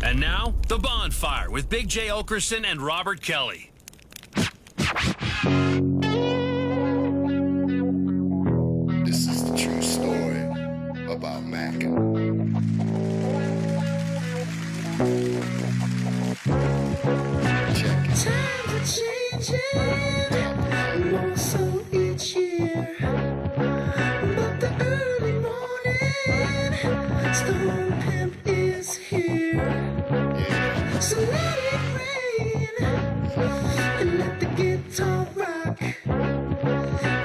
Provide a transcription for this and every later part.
And now, The Bonfire with Big J. Okerson and Robert Kelly. This is the true story about Mac. Check it. Times are changing, more so each year. But the early morning storm pimp is here. Yeah. So let it rain and let the guitar rock.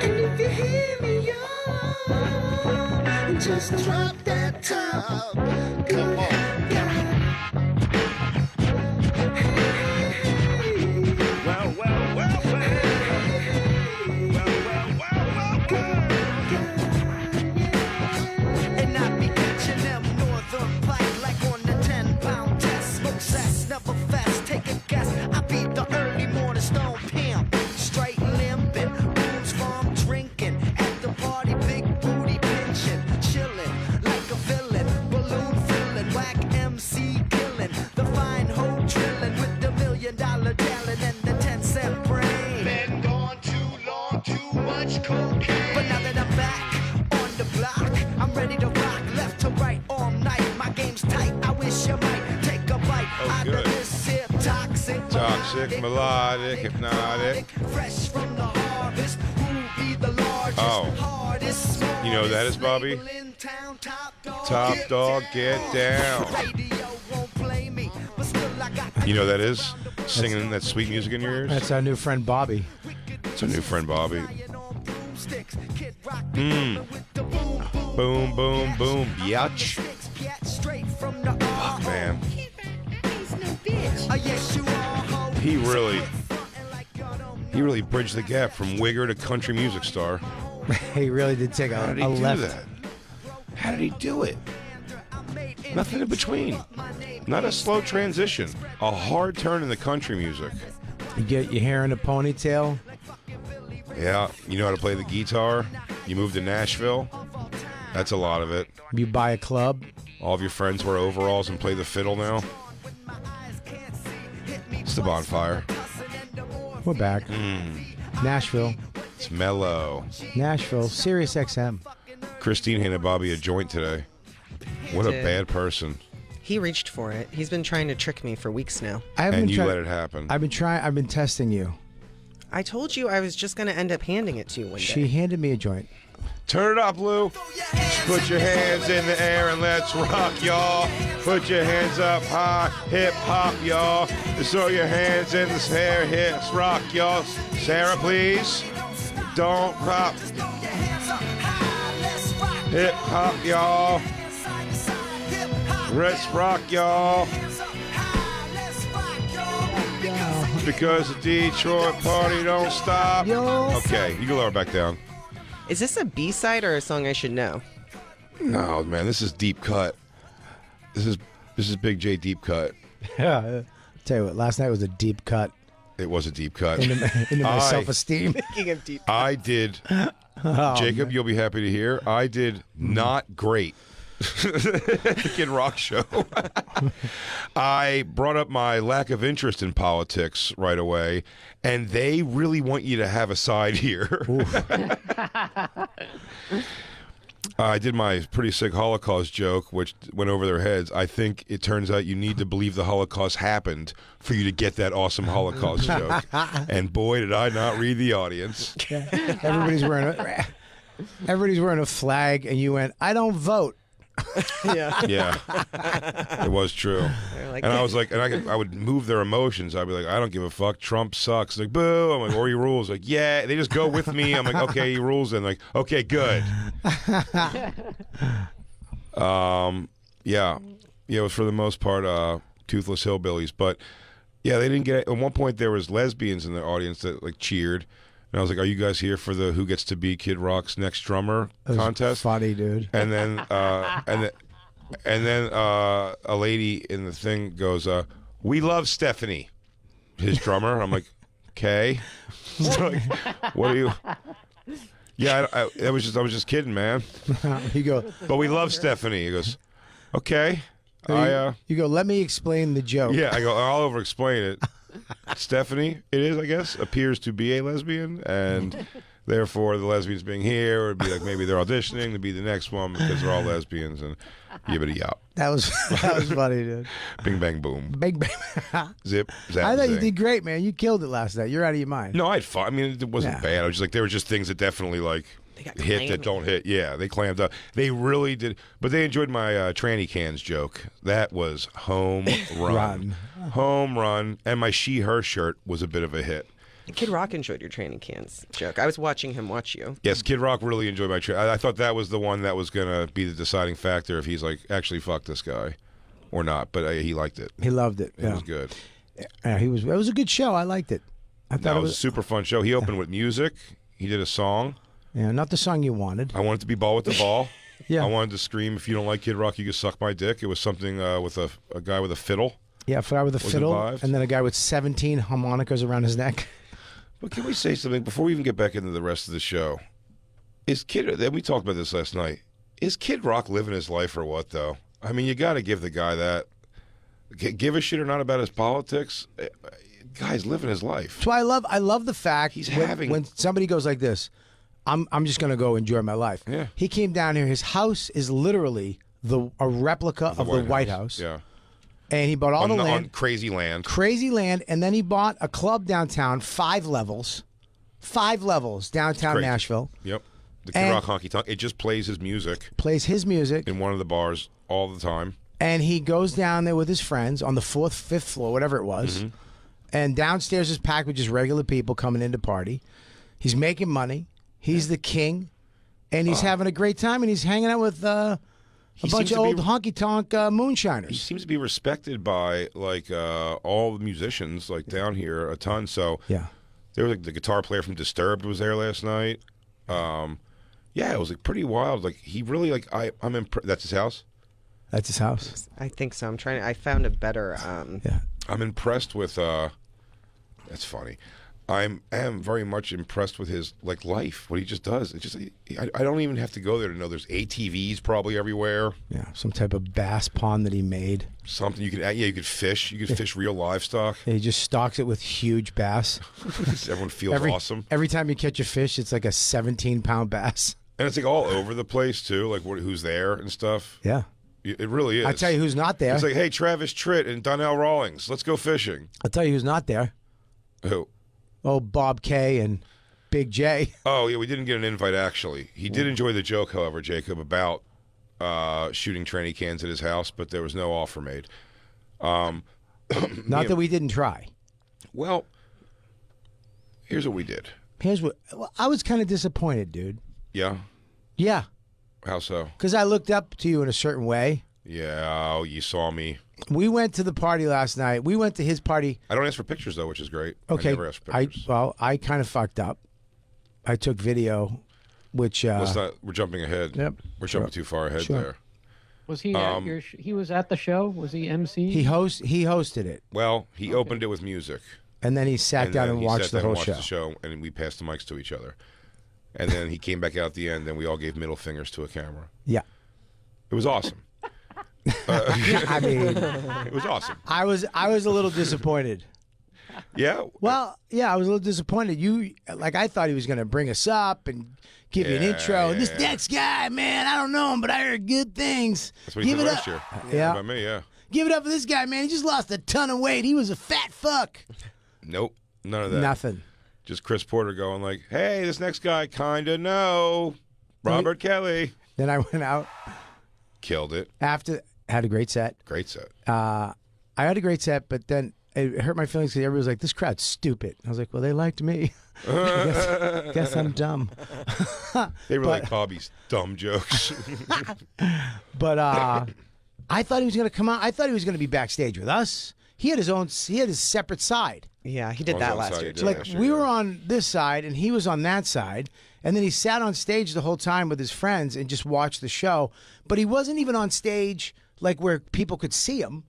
And if you hear me, y'all, just drop that top. Come on. And I be catching them northern pike like on the 10-pound test. Smoke cess, never fast, take a guess. I be the early morning stone pimp. Straight limping, rooms from drinking. At the party, big booty pinching. Chilling like a villain, balloon filling. Whack MC killing. The fine hoe drilling with the $1 million gallon and the 10-cent brain. Been gone too long, too much cocaine. But now that I'm back on the block, I'm ready to rock left to right all night. My game's tight. I wish you might take a bite out good. of this here toxic, Melodic, hypnotic. fresh from the harvest. Who be the largest, hardest, smallest You know who that is, Bobby? label in town? Top dog, get down. Radio won't play me, but still I got You know who that is? Singing that sweet music in your ears? That's our new friend Bobby. It's our new friend Bobby. Boom, boom, boom, biatch. Fuck, man. He really bridged the gap from wigger to country music star. He really did take How a did he do left. that? How did he do it? Nothing in between. Not a slow transition. A hard turn in the country music. You get your hair in a ponytail. Yeah, you know how to play the guitar. You moved to Nashville. That's a lot of it. You buy a club. All of your friends wear overalls and play the fiddle now. It's the Bonfire. We're back. Nashville. It's mellow. Nashville. Sirius XM. Christine handed Bobby a joint today. What a did. bad person. He reached for it. He's been trying to trick me for weeks now. And you let it happen. I've been testing you. I told you I was just going to end up handing it to you one day. She handed me a joint. Turn it up, Lou. Put your hands in the air and let's rock, y'all. Put your hands up high, hip hop, y'all. Throw your hands in the air, hips rock, y'all. Sarah, please. Don't pop. Hip hop, y'all. Let's rock, y'all. Because the Detroit party don't stop. Okay, you can lower back down. Is this a B-side or a song I should know? No, man, this is deep cut. This is Big J deep cut. Yeah. Tell you what, last night was a deep cut It was a deep cut. into my self-esteem. Speaking of deep, I did. Jacob, you'll be happy to hear. I did not great. The Kid Rock show. I brought up my lack of interest in politics right away, and they really want you to have a side here. I did my pretty sick Holocaust joke, which went over their heads. I think it turns out you need to believe the Holocaust happened for you to get that awesome Holocaust joke. And boy, did I not read the audience. Everybody's wearing a flag, and you went, "I don't vote." yeah. Yeah, it was true. Like, And I was like, and I would move their emotions. I'd be like, I don't give a fuck. Trump sucks. Like, boo. I'm like, or he rules. Like, yeah. They just go with me. I'm like, okay, he rules. And like, okay, good. Yeah. It was for the most part toothless hillbillies. But yeah, they didn't get. At one point, there was lesbians in the audience that like cheered. And I was like, "Are you guys here for the Who Gets to Be Kid Rock's Next Drummer contest?" Funny, dude. And then, a lady in the thing goes, "We love Stephanie," his drummer. I'm like, "Okay." Like, what are you? Yeah, I was just kidding, man. You go, But we love Stephanie. He goes, "Okay." You go, let me explain the joke. Yeah, I go, I'll over-explain it. Stephanie, it is, I guess, appears to be a lesbian, and therefore the lesbians being here would be like maybe they're auditioning to be the next one because they're all lesbians, and yibbity yop. That was funny, dude. Bing, bang, boom. Big bang. Zip, zap, I thought you zing. did great, man. You killed it last night. You're out of your mind. No, I had fun. I mean, it wasn't bad. I was just like, there were just things that definitely like got hit that clammy. don't hit. Yeah, they clammed up. They really did. But they enjoyed my tranny cans joke. That was home run. Home run. And my she-her shirt was a bit of a hit. Kid Rock enjoyed your training cans joke. I was watching him watch you. Yes, Kid Rock really enjoyed my I thought that was the one that was going to be the deciding factor if he's like, actually, fuck this guy or not. But he liked it. He loved it. It was good. Yeah, it was a good show. I liked it. I thought That was a super fun show. He opened with music. He did a song. Yeah, not the song you wanted. I wanted to be Ball with the Ball. Yeah. I wanted to scream, if you don't like Kid Rock, you can suck my dick. It was something with a guy with a fiddle. Yeah, a guy with a fiddle, involved. and then a guy with 17 harmonicas around his neck. But can we say something before we even get back into the rest of the show? Then we talked about this last night. Is Kid Rock living his life or what, though? I mean, you got to give the guy that. Give a shit or not about his politics. Guy's living his life. So I love the fact He's when somebody goes like this, I'm just gonna go enjoy my life. Yeah. He came down here. His house is literally a replica of the White House. Yeah. And he bought all the land. On crazy land. Crazy land, and then he bought a club downtown, 5 levels downtown Crazy. Nashville. Yep. The Kid And- Rock Honky Tonk. It just plays his music Plays his music, in one of the bars all the time. and he goes down there with his friends on the 4th, 5th floor, whatever it was. Mm-hmm. And downstairs is packed with just regular people coming in to party. He's making money. He's the king, and he's having a great time. And he's hanging out with a bunch seems of to be- old honky tonk He moonshiners. seems to be respected by like all the musicians like down here a ton. So Yeah. there was like the guitar player from Disturbed was there last night. Yeah, it was like pretty wild. Like he really like I'm impressed. That's his house. That's his house. I think so. I found a better. Yeah. I'm impressed with. That's funny. I am very much impressed with his like life. What he just does. It's just I don't even have to go there to know there's ATVs probably everywhere. Yeah. Some type of bass pond that he made. Something you could you could fish. You could fish real livestock. He just stocks it with huge bass. Everyone feels awesome. Every time you catch a fish, it's like a 17-pound bass. And it's like all over the place too, like who's there and stuff. Yeah. It really is. I tell you who's not there. It's like, hey, Travis Tritt and Donnell Rawlings, let's go fishing. I'll tell you who's not there. Who? Oh, Bob K and Big J. Oh yeah, we didn't get an invite actually. He did enjoy the joke, however, Jacob, about shooting tranny cans at his house, but there was no offer made. Not that we didn't try. Well, here's what we did. Here's what I was kind of disappointed, dude. Yeah. Yeah, How so? because I looked up to you in a certain way. Yeah. Oh, you saw me. We went to the party last night. We went to his party. I don't ask for pictures though, which is great. Okay, I never ask for pictures. I kind of fucked up. I took video, which Let's not. We're jumping ahead. Yep. We're jumping too far ahead Sure. there. Was he at your? He was at the show. Was he MC? he hosted it, Well, he opened it with music. and then he sat down then and he watched sat the down whole and show. watched the show, and we passed the mics to each other. And then he came back out at the end, and we all gave middle fingers to a camera. Yeah, It was awesome. I mean, It was awesome. I was a little disappointed. Yeah. Well, yeah, I was a little disappointed. I thought he was going to bring us up and give you an Yeah, intro. And this yeah. next guy, man, I don't know him, but I heard good things. That's what he Give said it last up. year. Yeah. About me, yeah. Give it up for this guy, man. He just lost a ton of weight. He was a fat fuck. Nope. None of that. Nothing. Just Chris Porter going like, hey, this next guy kinda know. Robert Kelly. Then I went out Killed it. after, had a great set. Great set. I had a great set, but then it hurt my feelings because everybody was like, this crowd's stupid. I was like, well, they liked me. I guess I'm dumb. They were like Bobby's dumb jokes. But I thought he was going to come out. I thought he was going to be backstage with us. He had his separate side. Yeah, he did On that the last side year he too. did. Like last year, we yeah. were on this side and he was on that side, and then he sat on stage the whole time with his friends and just watched the show. But he wasn't even on stage like where people could see him,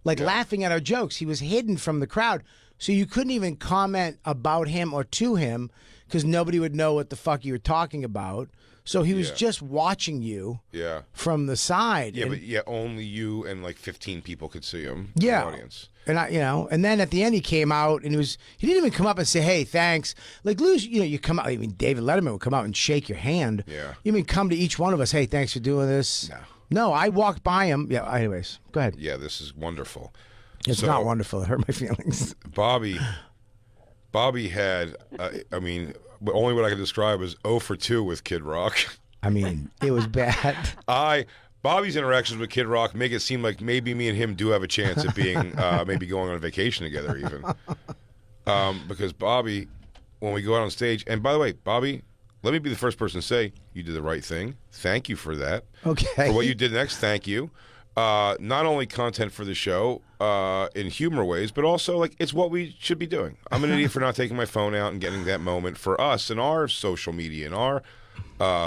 like laughing at our jokes. He was hidden from the crowd, so you couldn't even comment about him or to him because nobody would know what the fuck you were talking about. So he was Yeah. just watching you Yeah. from the side. Yeah, and, but only you and like 15 people could see him. Yeah. In the audience. And and then at the end he came out and he didn't even come up and say, "Hey, thanks." Like Lou's, you come out. I mean, David Letterman would come out and shake your hand. Yeah. You mean come to each one of us? Hey, thanks for doing this. No, I walked by him. Yeah. Anyways, go ahead. Yeah, this is wonderful. It's So, not wonderful. It hurt my feelings. Bobby had, I mean, only what I can describe is 0 for 2 with Kid Rock. I mean, it was bad. Bobby's interactions with Kid Rock make it seem like maybe me and him do have a chance at being maybe going on a vacation together even. Because Bobby, when we go out on stage, and by the way, Bobby, let me be the first person to say you did the right thing. Thank you for that. Okay. For what you did next, thank you. Not only content for the show in humor ways, but also like it's what we should be doing. I'm an idiot for not taking my phone out and getting that moment for us and our social media and our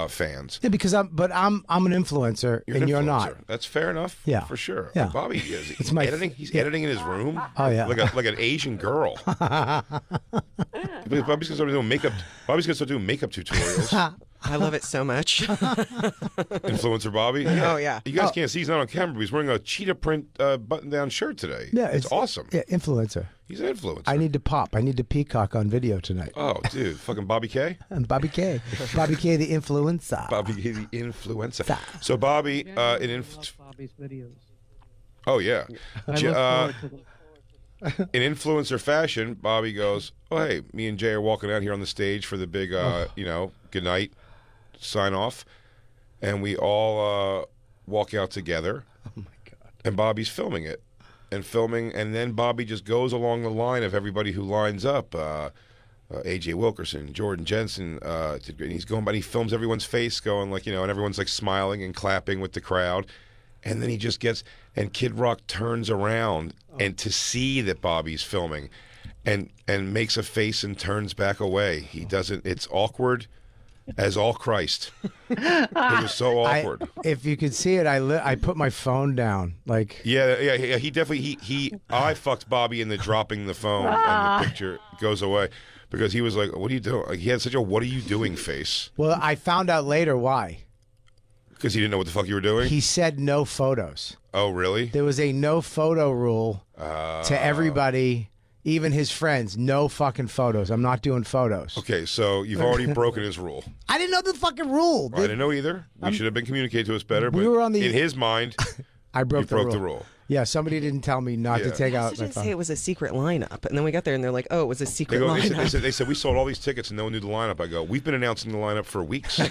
fans. Yeah, because I'm an influencer and you're not. That's fair enough. Yeah. For sure. Yeah. Bobby is. He's It's my- editing. He's editing in his room. Oh, yeah. Like an Asian girl. Because Bobby's gonna start doing makeup. Bobby's gonna start doing makeup tutorials. I love it so much. Influencer Bobby. Oh, yeah. You guys can't see he's not on camera, but he's wearing a cheetah print button-down shirt today. Yeah, it's awesome. Yeah, influencer. He's an influencer. I need to pop. I need to peacock on video tonight. Oh, dude, fucking Bobby K. And Bobby K. Bobby K, the influencer. Bobby K, the influencer. So Bobby, I love Bobby's videos. Oh yeah. I look forward to them. In influencer fashion, Bobby goes, "Oh hey, me and Jay are walking out here on the stage for the big, good night sign off, and we all walk out together. Oh my god! And Bobby's filming it, and then Bobby just goes along the line of everybody who lines up. AJ Wilkerson, Jordan Jensen, and he's going by. He films everyone's face, going like and everyone's like smiling and clapping with the crowd. And then he just gets, and Kid Rock turns around and to see that Bobby's filming and makes a face and turns back away. He doesn't, it's awkward as all Christ. It was so awkward. If you could see it, I put my phone down. Like Yeah, he definitely, I fucked Bobby into dropping the phone and the picture goes away because he was like, what are you doing? Like, he had such a, what are you doing face? Well, I found out later why. Because he didn't know what the fuck you were doing? He said no photos. Oh, really? There was a no photo rule to everybody, even his friends. No fucking photos. I'm not doing photos. Okay, so you've already broken his rule. I didn't know the fucking rule. I didn't know either. We should have been communicated to us better. But We were on the- in his mind, I broke, you broke the rule. Yeah, somebody didn't tell me not to Yeah. take I out my didn't phone. say it was a secret lineup, and then we got there and they're like, "Oh, it was a secret lineup." They said we sold all these tickets and no one knew the lineup. I go, we've been announcing the lineup for weeks.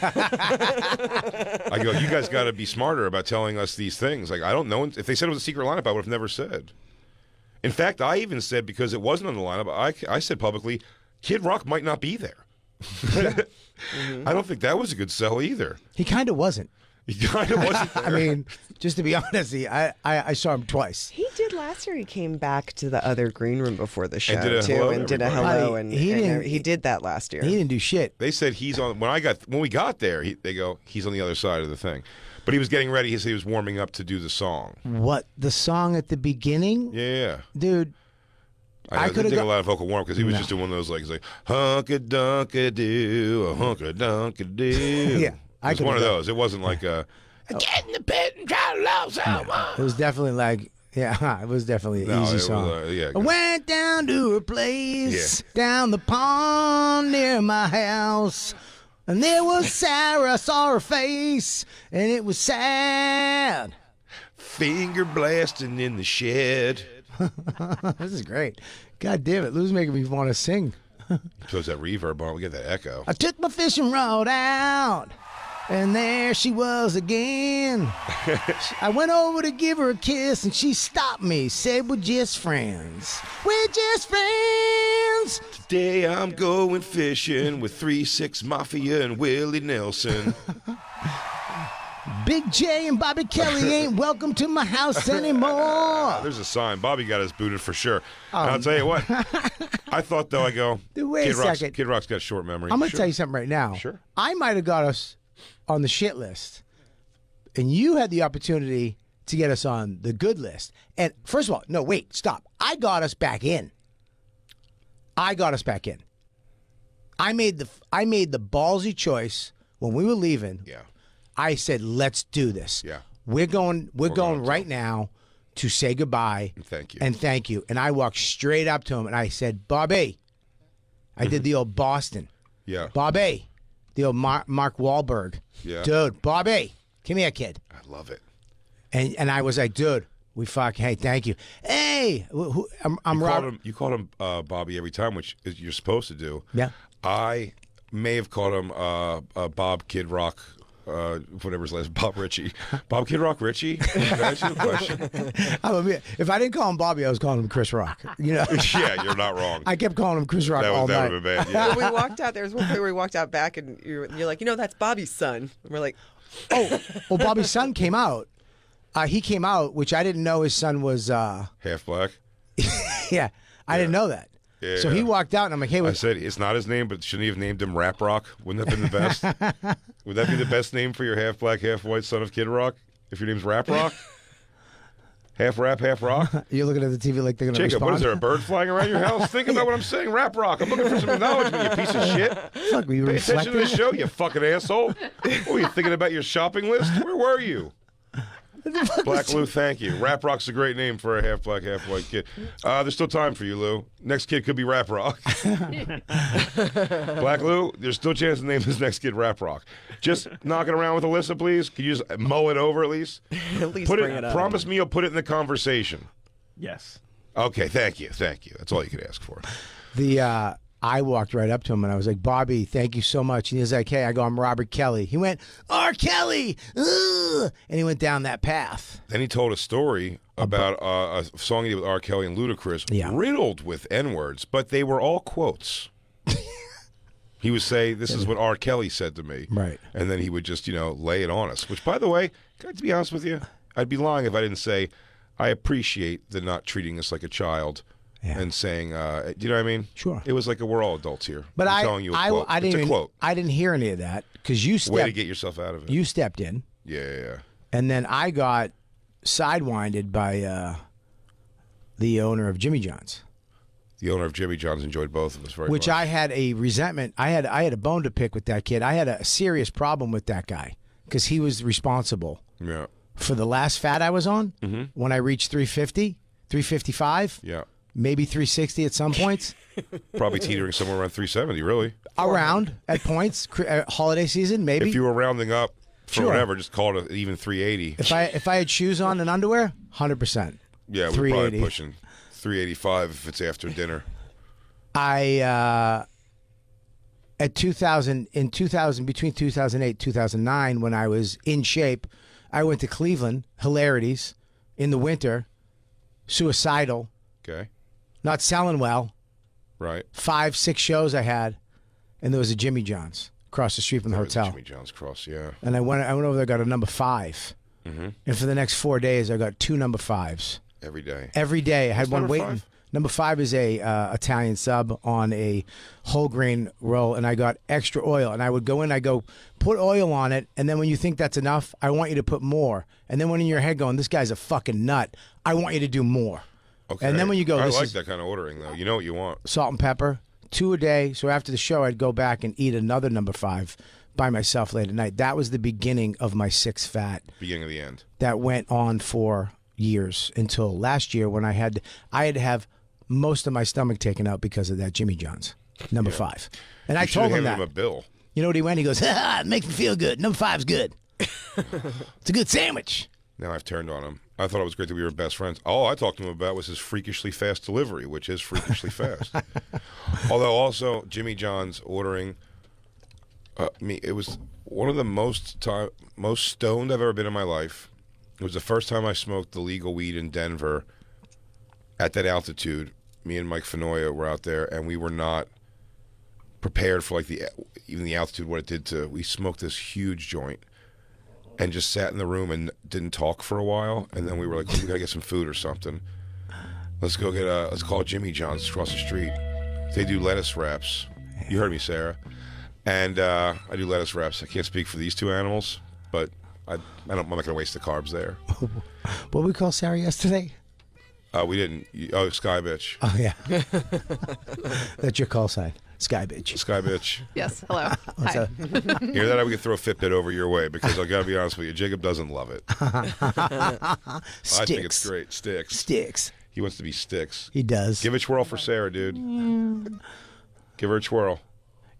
I go, you guys got to be smarter about telling us these things. Like, I don't know. If they said it was a secret lineup, I would have never said. In fact, I even said, because it wasn't on the lineup, I said publicly, Kid Rock might not be there. I don't think that was a good sell either. He kind of wasn't. He kind of wasn't there. I mean, just to be honest, I saw him twice. He did last year. He came back to the other green room before the show did a too, hello to and did a everybody. hello, and he did that last year. He didn't do shit. They said he's on. When we got there, they go, he's on the other side of the thing. But he was getting ready. He said he was warming up to do the song. What, the song at the beginning? Yeah. Dude, I could've didn't take a got- lot of vocal warm because he was just doing one of those like hunka dunka doo, a hunka dunka doo. Yeah, I it was one of could've those. It wasn't like a get in the pit and try to love someone. it was definitely like, yeah, it was definitely an No, easy it was, song. yeah, I went down to her place, down the pond near my house. And there was Sarah, I saw her face, and it was sad. finger blasting in the shed. This is great. God damn it, Lou's making me want to sing. Throws that reverb on. We get that echo. I took my fishing rod out, and there she was again. I went over to give her a kiss, and she stopped me, said, "We're just friends. We're just friends." Today I'm going fishing with 3-6 Mafia and Willie Nelson. Big J and Bobby Kelly ain't welcome to my house anymore. There's a sign. Bobby got us booted for sure. And I'll tell you what. I thought, though, I go, Dude, wait a second. Kid Rock's got a short memory. I'm going to Sure. tell you something right now. Sure. I might have got us on the shit list, and you had the opportunity to get us on the good list. And first of all, no, wait, stop. I got us back in. I made the ballsy choice when we were leaving, Yeah. I said, let's do this. Yeah. We're going going right now to say goodbye. And thank you. And thank you. And I walked straight up to him and I said, Bobby. I did the old Boston. Yeah. Bobby. The old Mark Wahlberg. Yeah. Dude, Bobby. Come here, kid. I love it. And I was like, dude, hey, thank you. Hey, I'm Robert. You called him Bobby every time, which is you're supposed to do. Yeah. I may have called him Bob Kid Rock, whatever his last, Bob Ritchie. Bob Kid Rock Ritchie? Can I ask you a question? If I didn't call him Bobby, I was calling him Chris Rock. You know? Yeah, you're not wrong. I kept calling him Chris Rock all night. That would have been bad. Yeah. When we walked out, there was one point where we walked out back, and you're like, that's Bobby's son. And we're like, Oh, well, Bobby's son came out. He came out, which I didn't know his son was. Half black. Yeah, I didn't know that. Yeah. So he walked out, and I'm like, "Hey, I said it's not his name, but shouldn't he have named him Rap Rock? Wouldn't that have been the best? Would that be the best name for your half black, half white son of Kid Rock? If your name's Rap Rock, half rap, half rock. You're looking at the TV like they're going to Jacob, respond. what is there? A bird flying around your house? Think about what I'm saying. Rap Rock. I'm looking for some acknowledgement. You piece of shit. Fuck, were you Pay attention to the reflecting? show, you fucking asshole. What were you thinking about your shopping list? Where were you? Black Lou, thank you. Rap Rock's a great name for a half black, half white kid. There's still time for you, Lou. Next kid could be Rap Rock. Black Lou, there's still a chance to name this next kid Rap Rock. Just knock it around with Alyssa, please. Could you just mow it over at least? at least Put bring it up. Promise me you'll put it in the conversation. Yes. Okay, thank you. That's all you could ask for. I walked right up to him and I was like, Bobby, thank you so much. And he was like, hey, I go, I'm Robert Kelly. He went, R. Kelly, ugh! And he went down that path. Then he told a story about a song he did with R. Kelly and Ludacris, riddled with N-words, but they were all quotes. He would say, this is what R. Kelly said to me. Right. And then he would just, lay it on us. Which, by the way, to be honest with you, I'd be lying if I didn't say, I appreciate the not treating us like a child. Yeah. And saying, do you know what I mean? Sure. It was like we're all adults here. But I'm telling you a quote. It's a quote. I didn't hear any of that because you stepped. Way to get yourself out of it. You stepped in. Yeah. And then I got sidewinded by the owner of Jimmy John's. The owner of Jimmy John's enjoyed both of us very much. Which I had a resentment. I had a bone to pick with that kid. I had a serious problem with that guy because he was responsible for the last fat I was on when I reached 350, 355. Yeah. Maybe 360 at some points. Probably teetering somewhere around 370, really. Around at points, holiday season, maybe. If you were rounding up for whatever, just call it even 380. If I had shoes on and underwear, 100%. Yeah, we're probably pushing 385 if it's after dinner. At 2000, between 2008 2009, when I was in shape, I went to Cleveland, hilarities, in the winter, suicidal. Okay. Not selling well. Right. 5-6 shows I had, and there was a Jimmy John's across the street from the hotel. Jimmy John's cross, yeah. And I went over there, got a number 5. And for the next 4 days, I got 2 number 5s. Every day. Every day. I had one number waiting. 5? Number 5 is a Italian sub on a whole grain roll, and I got extra oil. And I would go in, I go, put oil on it, and then when you think that's enough, I want you to put more. And then when in your head going, this guy's a fucking nut, I want you to do more. Okay. And then when you go, I this like is that kind of ordering, though. You know what you want. salt and pepper, 2 a day. So after the show, I'd go back and eat another number 5 by myself late at night. That was the beginning of my 6 fat. Beginning of the end. That went on for years until last year when I had to have most of my stomach taken out because of that Jimmy John's number 5. And I told him that. Him a bill. You know what he went? He goes, it makes me feel good. Number 5's good. It's a good sandwich. Now I've turned on him. I thought it was great that we were best friends. All I talked to him about was his freakishly fast delivery, which is freakishly fast. Although also Jimmy John's ordering it was one of the most stoned I've ever been in my life. It was the first time I smoked the legal weed in Denver at that altitude. Me and Mike Fenoya were out there, and we were not prepared for even the altitude, what it did to. We smoked this huge joint and just sat in the room and didn't talk for a while, and then we were like, we gotta get some food or something. Let's call Jimmy John's across the street. They do lettuce wraps. You heard me, Sarah. And I do lettuce wraps. I can't speak for these 2 animals, but I'm not gonna waste the carbs there. What did we call Sarah yesterday? We didn't. Oh, Sky Bitch. Oh, yeah. That's your call sign. Sky bitch. Sky bitch. Yes. Hello. What's Hi. up? Hear that? I would throw a Fitbit over your way because I gotta be honest with you, Jacob doesn't love it. I think it's great. Sticks. Sticks. He wants to be Sticks. He does. Give a twirl for Sarah, dude. Give her a twirl.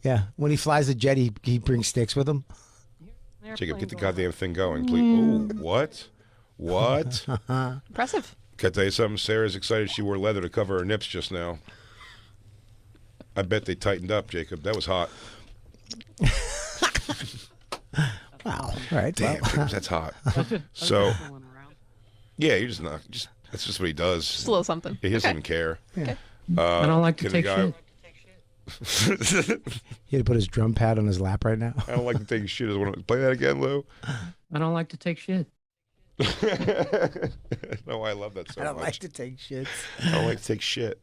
Yeah. When he flies the jet, he brings sticks with him. Jacob, get the goddamn thing going, please. Ooh, what? What? Impressive. Can I tell you something? Sarah's excited she wore leather to cover her nips just now. I bet they tightened up, Jacob. That was hot. Wow. All right. Damn, well. Jacob, that's hot. So, yeah, you're just not. That's just what he does. Just a little something. He doesn't even care. Yeah. I don't like to Can the take guy- shit. He had to put his drum pad on his lap right now. I don't like to take shit. Play that again, Lou. I don't like to take shit. No, I love that so I don't much. like to take shits. I don't like to take shit.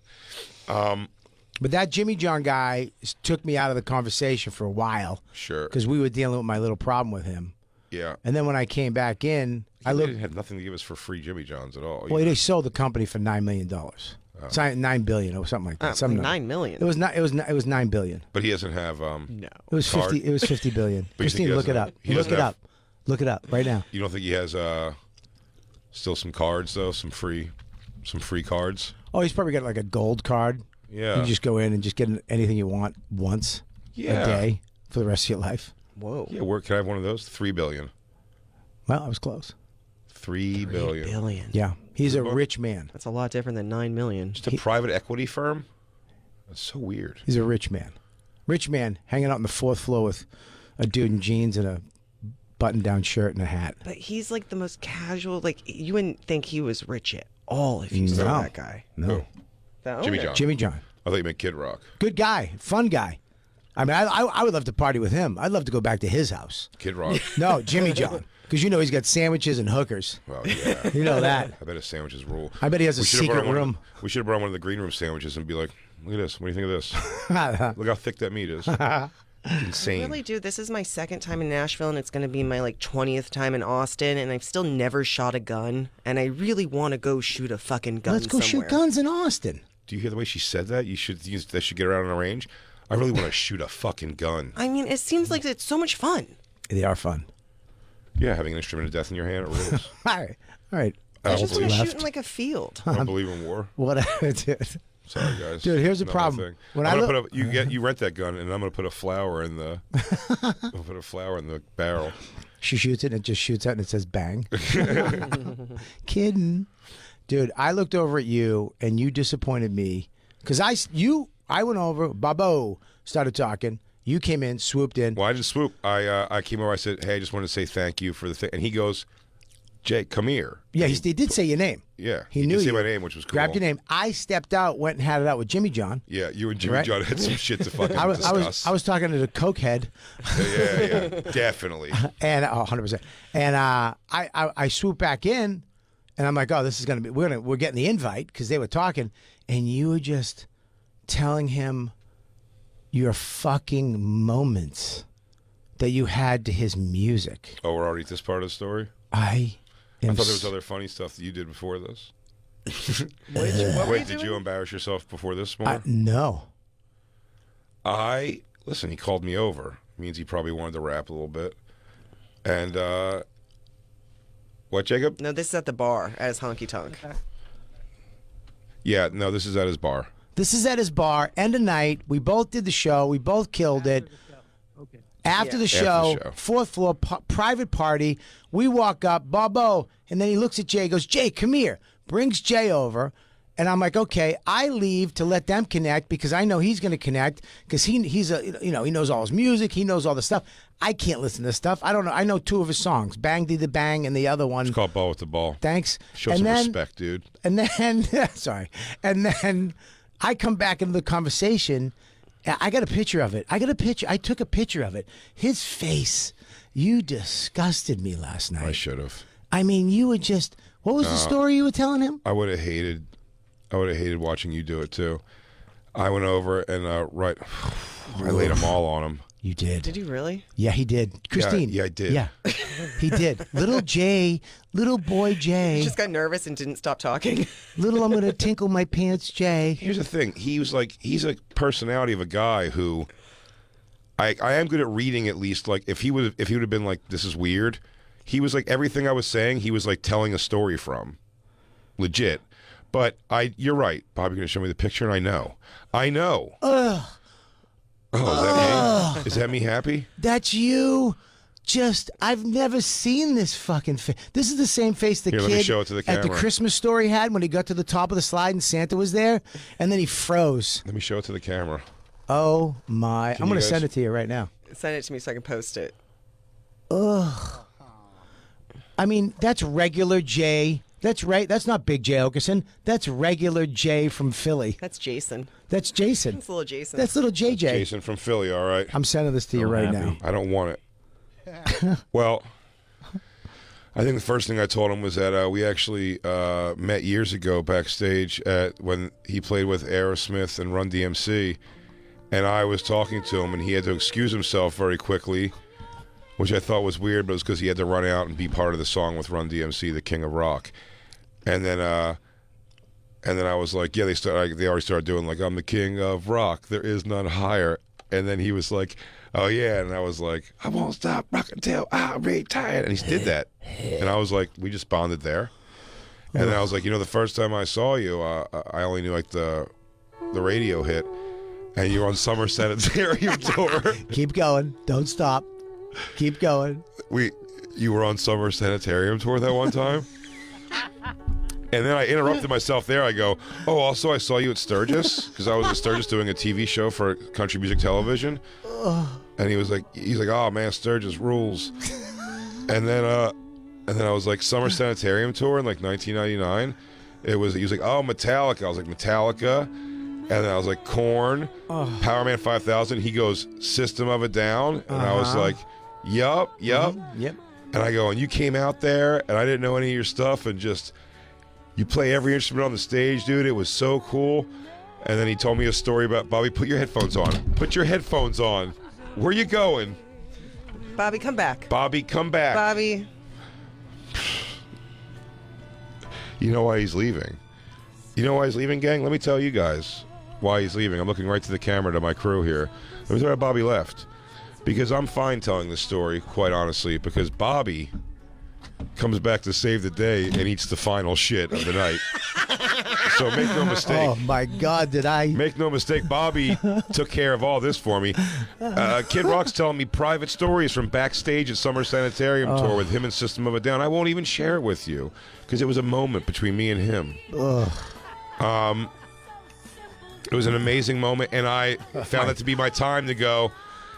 But that Jimmy John guy took me out of the conversation for a while Sure. because we were dealing with my little problem with him. Yeah. And then when I came back in, I He looked. didn't have nothing to give us for free Jimmy John's at all. Well, they sold the company for $9 million. It's $9 billion or something like that. Some $9 million. It was not. It was $9 billion. But he doesn't have. No. It was Card? 50. It was 50 billion. But you think Christine, he look it doesn't- up. he Look doesn't it have- up. Look it up right now. You don't think he has still some cards though? Some free cards. Oh, he's probably got like a gold card. Yeah. You just go in and just get anything you want once Yeah. a day for the rest of your life. Whoa. Yeah. Where can I have one of those? $3 billion. Well, I was close. $3 billion. Billion. Yeah, he's a rich man. That's a lot different than $9 million. Just a private equity firm. That's so weird. He's a rich man. Rich man hanging out on the 4th floor with a dude in jeans and a button-down shirt and a hat. But he's like the most casual. Like you wouldn't think he was rich at all if you saw No. that guy. No, Who? The Jimmy owner. John. Jimmy John, I thought you meant Kid Rock. good guy, fun guy. I mean, I would love to party with him. I'd love to go back to his house. Kid Rock. No, Jimmy John, because you know he's got sandwiches and hookers. Well, yeah. You know that. I bet his sandwiches rule. I bet he has a We should've secret brought one of- room. We should have brought one of the green room sandwiches and be like, look at this. What do you think of this? Look how thick that meat is. Insane. Really, dude, this is my second time in Nashville, and it's going to be my like 20th time in Austin, and I've still never shot a gun, and I really want to go shoot a fucking gun. Let's go somewhere. shoot guns in Austin. Do you hear the way she said that? That should get around on a range. I really want to shoot a fucking gun. I mean, it seems like it's so much fun. They are fun. Yeah, having an instrument of death in your hand, it rules. All right, all right. I I don't just want believe, to shoot in like a field. I don't believe in war. Whatever, dude. Sorry, guys. Dude, here's the Not my problem. thing. When I'm I gonna look- put you rent that gun, and I'm gonna put a flower in the. I'll put a flower in the barrel. She shoots it and it just shoots out and it says bang. Kidding. Dude, I looked over at you and you disappointed me because I went over, Babo started talking. You came in, swooped in. Well, I didn't swoop. I came over. I said, "Hey, I just wanted to say thank you for the thing." And he goes, "Jake, come here." Yeah, he did say your name. Yeah, He did knew say you. my name, which was cool. Grabbed your name. I stepped out, went and had it out with Jimmy John. Yeah, you and Jimmy Right. John had some shit to fucking I discuss. was talking to the coke head, yeah, definitely. and 100%. And I swooped back in, and I'm like, oh, this is gonna be. We're getting the invite because they were talking, and you were just telling him your fucking moments that you had to his music. Oh, we're already at this part of the story. I I thought there was other funny stuff that you did before this. What were Wait, you did doing? you embarrass yourself before this more? No. Listen, he called me over. Means he probably wanted to rap a little bit. And what, Jacob? No, this is at the bar as Honky Tonk. Yeah, no, this is at his bar. This is at his bar, end of night. We both did the show. We both killed it. Okay. After the After show, the show. 4th floor, private party. We walk up, Bobo, and then he looks at Jay, goes, Jay, come here. Brings Jay over. And I'm like, okay, I leave to let them connect because I know he's going to connect because he knows all his music. He knows all the stuff. I can't listen to this stuff. I don't know. I know 2 of his songs, Bang Dee the Bang and the other one. It's called Ball with the Ball. Thanks. Show and some then, respect, dude. And then, sorry. And then I come back into the conversation. I got a picture of it. I took a picture of it. His face. You disgusted me last night. I should have. I mean, you were just. What was the story you were telling him? I would have hated watching you do it too. I went over and I laid them all on him. You did. Did you really? Yeah, he did. Christine. Yeah, I did. Yeah, he did. Little Jay, little boy Jay. He just got nervous and didn't stop talking. Little, I'm gonna tinkle my pants, Jay. Here's the thing. He's a personality of a guy who I am good at reading, at least. Like if he would have been like, this is weird, he was like, everything I was saying, he was like telling a story from. Legit. But you're right. Bobby gonna show me the picture, and I know. Ugh. Oh, is that me? Is that me happy? That's you. I've never seen this fucking face. This is the same face the Here, kid let me show it to the at the camera. Christmas story had when he got to the top of the slide and Santa was there, and then he froze. Let me show it to the camera. Oh my! I'm you gonna guys- send it to you right now. Send it to me so I can post it. Ugh. I mean, that's regular Jay. That's right. That's not Big Jay Okerson. That's regular Jay from Philly. That's Jason. That's Jason. That's little Jason. That's little JJ. Jason from Philly, all right. I'm sending this to you right now. I don't want it. Well, I think the first thing I told him was that we actually met years ago backstage when he played with Aerosmith and Run DMC, and I was talking to him, and he had to excuse himself very quickly, which I thought was weird, but it was because he had to run out and be part of the song with Run DMC, the King of Rock. And then I was like, yeah, they already started doing like, I'm the king of rock, there is none higher. And then he was like, oh yeah, and I was like, I won't stop rocking until I retire. And he did that, and I was like, we just bonded there. And then I was like, the first time I saw you, I only knew like the radio hit, and you were on Summer Sanitarium tour. Keep going. Don't stop. Keep going. You were on Summer Sanitarium tour that one time? And then I interrupted myself there. I go, oh, also I saw you at Sturgis, because I was at Sturgis doing a TV show for country music television. And he's like, oh man, Sturgis rules. And then I was like, Summer Sanitarium tour in like 1999. He was like, oh, Metallica. I was like, Metallica. And then I was like, Korn, Power Man 5000. He goes, System of a Down. And I was like, yup. Yep. And I go, and you came out there, and I didn't know any of your stuff, and just, you play every instrument on the stage, dude. It was so cool. And then he told me a story about, Bobby, put your headphones on. Put your headphones on. Where you going? Bobby, come back. Bobby, come back. Bobby. You know why he's leaving? You know why he's leaving, gang? Let me tell you guys why he's leaving. I'm looking right to the camera to my crew here. Let me tell you why Bobby left. Because I'm fine telling this story, quite honestly, because Bobby comes back to save the day and eats the final shit of the night. So make no mistake. Oh my God, did I? Make no mistake, Bobby took care of all this for me. Kid Rock's telling me private stories from backstage at Summer Sanitarium tour with him and System of a Down. I won't even share it with you because it was a moment between me and him. It was an amazing moment, and I found that to be my time to go,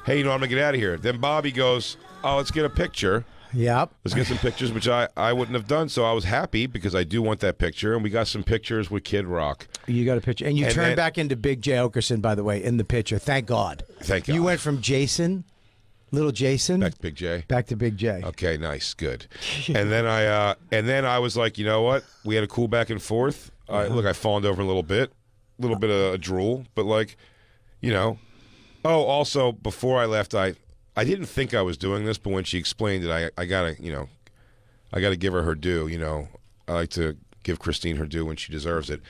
hey, I'm going to get out of here. Then Bobby goes, oh, let's get a picture. Yep. Let's get some pictures, which I wouldn't have done. So I was happy because I do want that picture, and we got some pictures with Kid Rock. You got a picture. And you And turned then- back into Big Jay Okerson, by the way, in the picture. Thank God. Thank God. You went from Jason, little Jason, Back to Big J. back to Big Jay. Okay, nice, good. And then I was like, you know what? We had a cool back and forth. Look, I fawned over a little bit of a drool, but like, Oh, also before I left, I didn't think I was doing this, but when she explained it, I gotta give her due. I like to give Christine her due when she deserves it.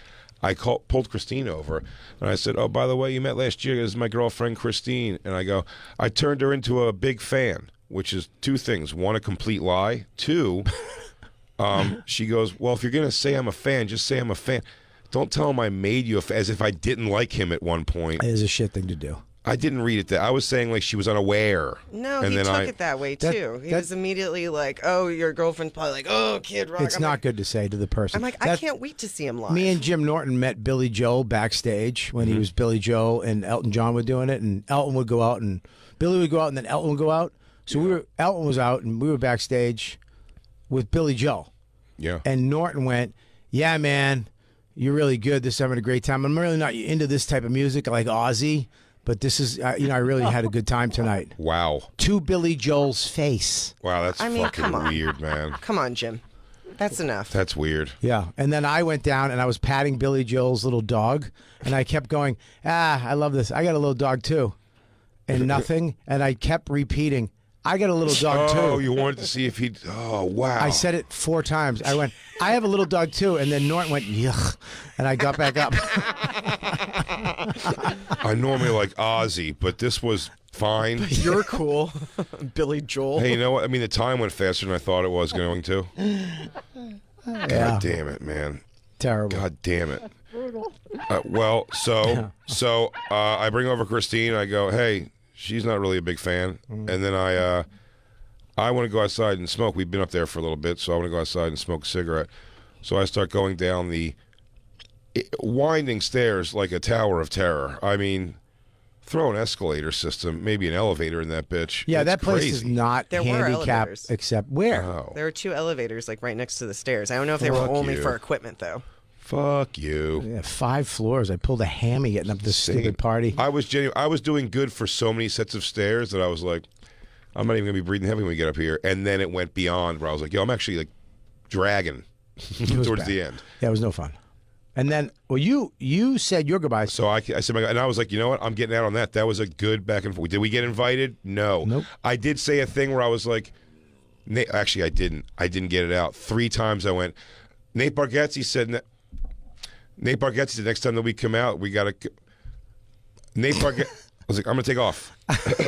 I pulled Christine over, and I said, oh, by the way, you met last year. This is my girlfriend, Christine. And I go, I turned her into a big fan, which is two things. One, a complete lie. Two, she goes, well, if you're going to say I'm a fan, just say I'm a fan. Don't tell him I made you a fan, as if I didn't like him at one point. It is a shit thing to do. I didn't read it that. I was saying like she was unaware. No, and he then took it that way, too. He was immediately like, oh, your girlfriend's probably like, oh, Kid Rock. It's I'm not like, good to say to the person. I'm like, I can't wait to see him live. Me and Jim Norton met Billy Joel backstage when he was Billy Joel and Elton John were doing it, and Elton would go out and Billy would go out and then Elton would go out. So Elton was out and we were backstage with Billy Joel. Yeah. And Norton went, yeah, man, you're really good. This is having a great time. I'm really not into this type of music like Ozzy, but this is, I really had a good time tonight. Wow. To Billy Joel's face. Wow, that's I mean, fucking come on. weird, man. Come on, Jim. That's enough. That's weird. Yeah. And then I went down and I was patting Billy Joel's little dog, and I kept going, I love this. I got a little dog too. and nothing. And I kept repeating, I got a little dog too. Oh, you wanted to see if he'd. Oh, wow. I said it 4 times. I went, I have a little dog too. And then Norton went, yuck. And I got back up. I normally like Ozzy, but this was fine. You're cool, Billy Joel. Hey, you know what? I mean, the time went faster than I thought it was going to. God damn it, man. Terrible. God damn it. Well, so I bring over Christine. I go, hey, she's not really a big fan. And then I want to go outside and smoke. We've been up there for a little bit, so I want to go outside and smoke a cigarette. So I start going down the winding stairs like a tower of terror. I mean, throw an escalator system, maybe an elevator in that bitch. Yeah, It's that place crazy. is not There were handicapped elevators. except where? Oh, There were 2 elevators like right next to the stairs. I don't know if they were Fuck only you. for equipment though. fuck you. Yeah, 5 floors. I pulled a hammy getting up this stupid party. I was doing good for so many sets of stairs that I was like, I'm not even gonna be breathing heavy when we get up here. And then it went beyond where I was like, yo, I'm actually like dragging was towards bad. the end. Yeah, it was no fun. And then, well, you said your goodbyes. So I said, and I was like, you know what? I'm getting out on that. That was a good back and forth. Did we get invited? No. Nope. I did say a thing where I was like, actually, I didn't. I didn't get it out. 3 times I went. Nate Bargatze said, next time that we come out, we got to. Nate Bargatze. I was like, I'm going to take off.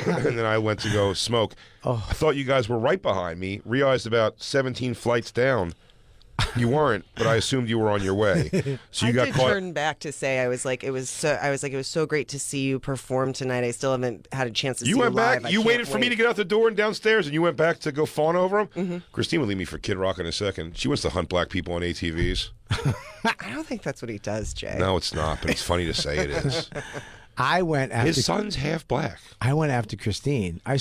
And then I went to go smoke. Oh. I thought you guys were right behind me. Realized about 17 flights down. You weren't, but I assumed you were on your way. So you I got did caught. turn back to say it was so great to see you perform tonight. I still haven't had a chance to see You you went live. back. You waited for me to get out the door and downstairs, and you went back to go fawn over him. Mm-hmm. Christine would leave me for Kid Rock in a second. She wants to hunt black people on ATVs. I don't think that's what he does, Jay. No, it's not, but it's funny to say it is. I went after His son's half black. I went after Christine. I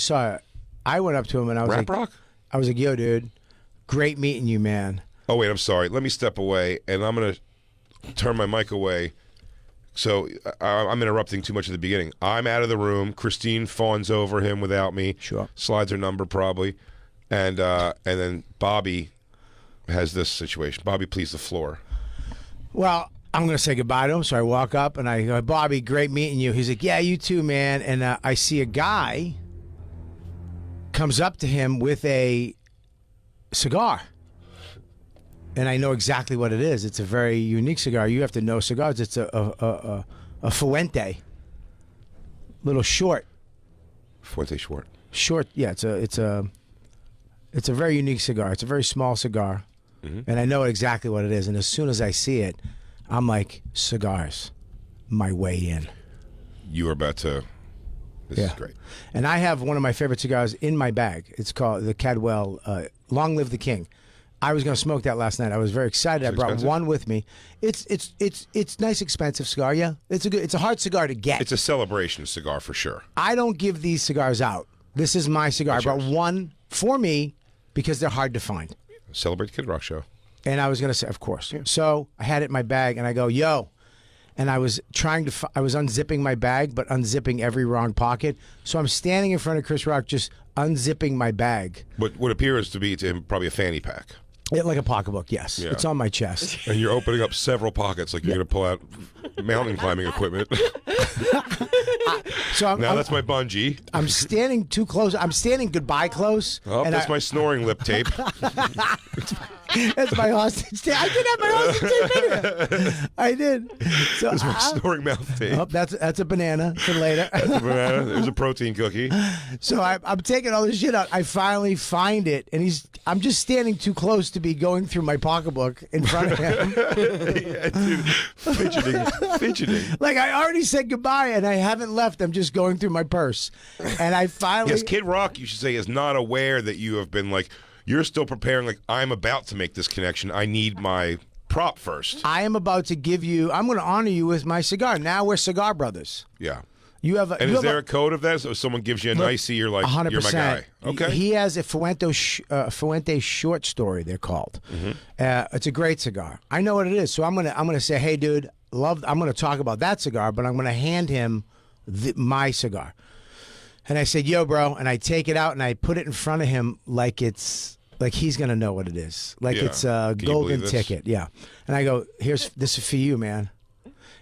went up to him and I was Rap like, rock? I was like, yo, dude, great meeting you, man. Oh wait, I'm sorry. Let me step away, and I'm gonna turn my mic away. So I'm interrupting too much at the beginning. I'm out of the room. Christine fawns over him without me. Sure. Slides her number probably, and then Bobby has this situation. Bobby, please, the floor. Well, I'm going to say goodbye to him. So I walk up and I go, Bobby, great meeting you. He's like, yeah, you too, man. And I see a guy comes up to him with a cigar. And I know exactly what it is. It's a very unique cigar. You have to know cigars. It's a Fuente. Little short. Fuente short. Short, yeah, it's a very unique cigar. It's a very small cigar. Mm-hmm. And I know exactly what it is. And as soon as I see it, I'm like, cigars, my way in. You are about to. This is great. And I have one of my favorite cigars in my bag. It's called the Cadwell Long Live the King. I was going to smoke that last night. I was very excited. I brought expensive? one with me. It's nice, expensive cigar. Yeah, it's a hard cigar to get. It's a celebration cigar for sure. I don't give these cigars out. This is my cigar. I brought one for me because they're hard to find. Celebrate Kid Rock show. And I was going to say, of course. Yeah. So I had it in my bag, and I go, yo. And I was I was unzipping my bag, but unzipping every wrong pocket. So I'm standing in front of Chris Rock, just unzipping my bag. What appears to be to him probably a fanny pack. Like a pocketbook, yes. Yeah. It's on my chest. And you're opening up several pockets like you're going to pull out mountain climbing equipment. So That's my bungee. I'm standing too close. I'm standing goodbye close. Oh, and that's my snoring lip tape. That's my hostage tape. I did have my hostage tape in here. I did. So That's my snoring mouth tape. oh, that's a banana for later. Banana. There's a protein cookie. So I'm taking all this shit out. I finally find it, and I'm just standing too close to be going through my pocketbook in front of him. Yeah, dude, fidgeting. Like I already said goodbye, and I haven't left. I'm just going through my purse, and I finally. Yes, Kid Rock, you should say, is not aware that you have been like, you're still preparing, like, I'm about to make this connection. I need my prop first. I am about to give you. I'm going to honor you with my cigar. Now we're cigar brothers. Yeah. You have. And is there a code of that? So if someone gives you a nicey, you're like, 100%. you're my guy. Okay. He has a Fuente short story. They're called. Mm-hmm. It's a great cigar. I know what it is. So I'm gonna say, hey, dude, I'm gonna talk about that cigar, but I'm gonna hand him my cigar. And I said, yo, bro, and I take it out and I put it in front of him like he's gonna know what it is, like Yeah. it's a Can you golden believe this? ticket. Yeah. And I go, this is for you, man.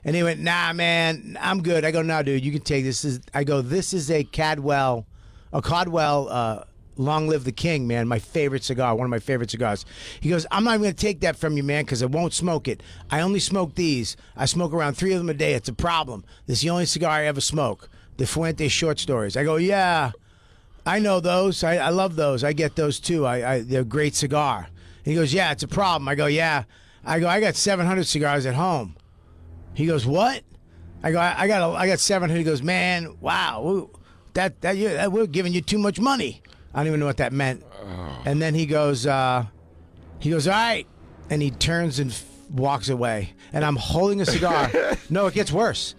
And he went, nah, man, I'm good. I go, no, dude, you can take this. This is a Caldwell, Long Live the King, man. My favorite cigar, one of my favorite cigars. He goes, I'm not even going to take that from you, man, because I won't smoke it. I only smoke these. I smoke around 3 of them a day. It's a problem. This is the only cigar I ever smoke. The Fuente short stories. I go, yeah, I know those. I love those. I get those too. They're a great cigar. He goes, yeah, it's a problem. I go, yeah. I got 700 cigars at home. He goes, what? I go, I got 700. He goes, man, wow, we're giving you too much money. I don't even know what that meant. Oh. And then he goes, all right. And he turns and walks away. And I'm holding a cigar. No, it gets worse.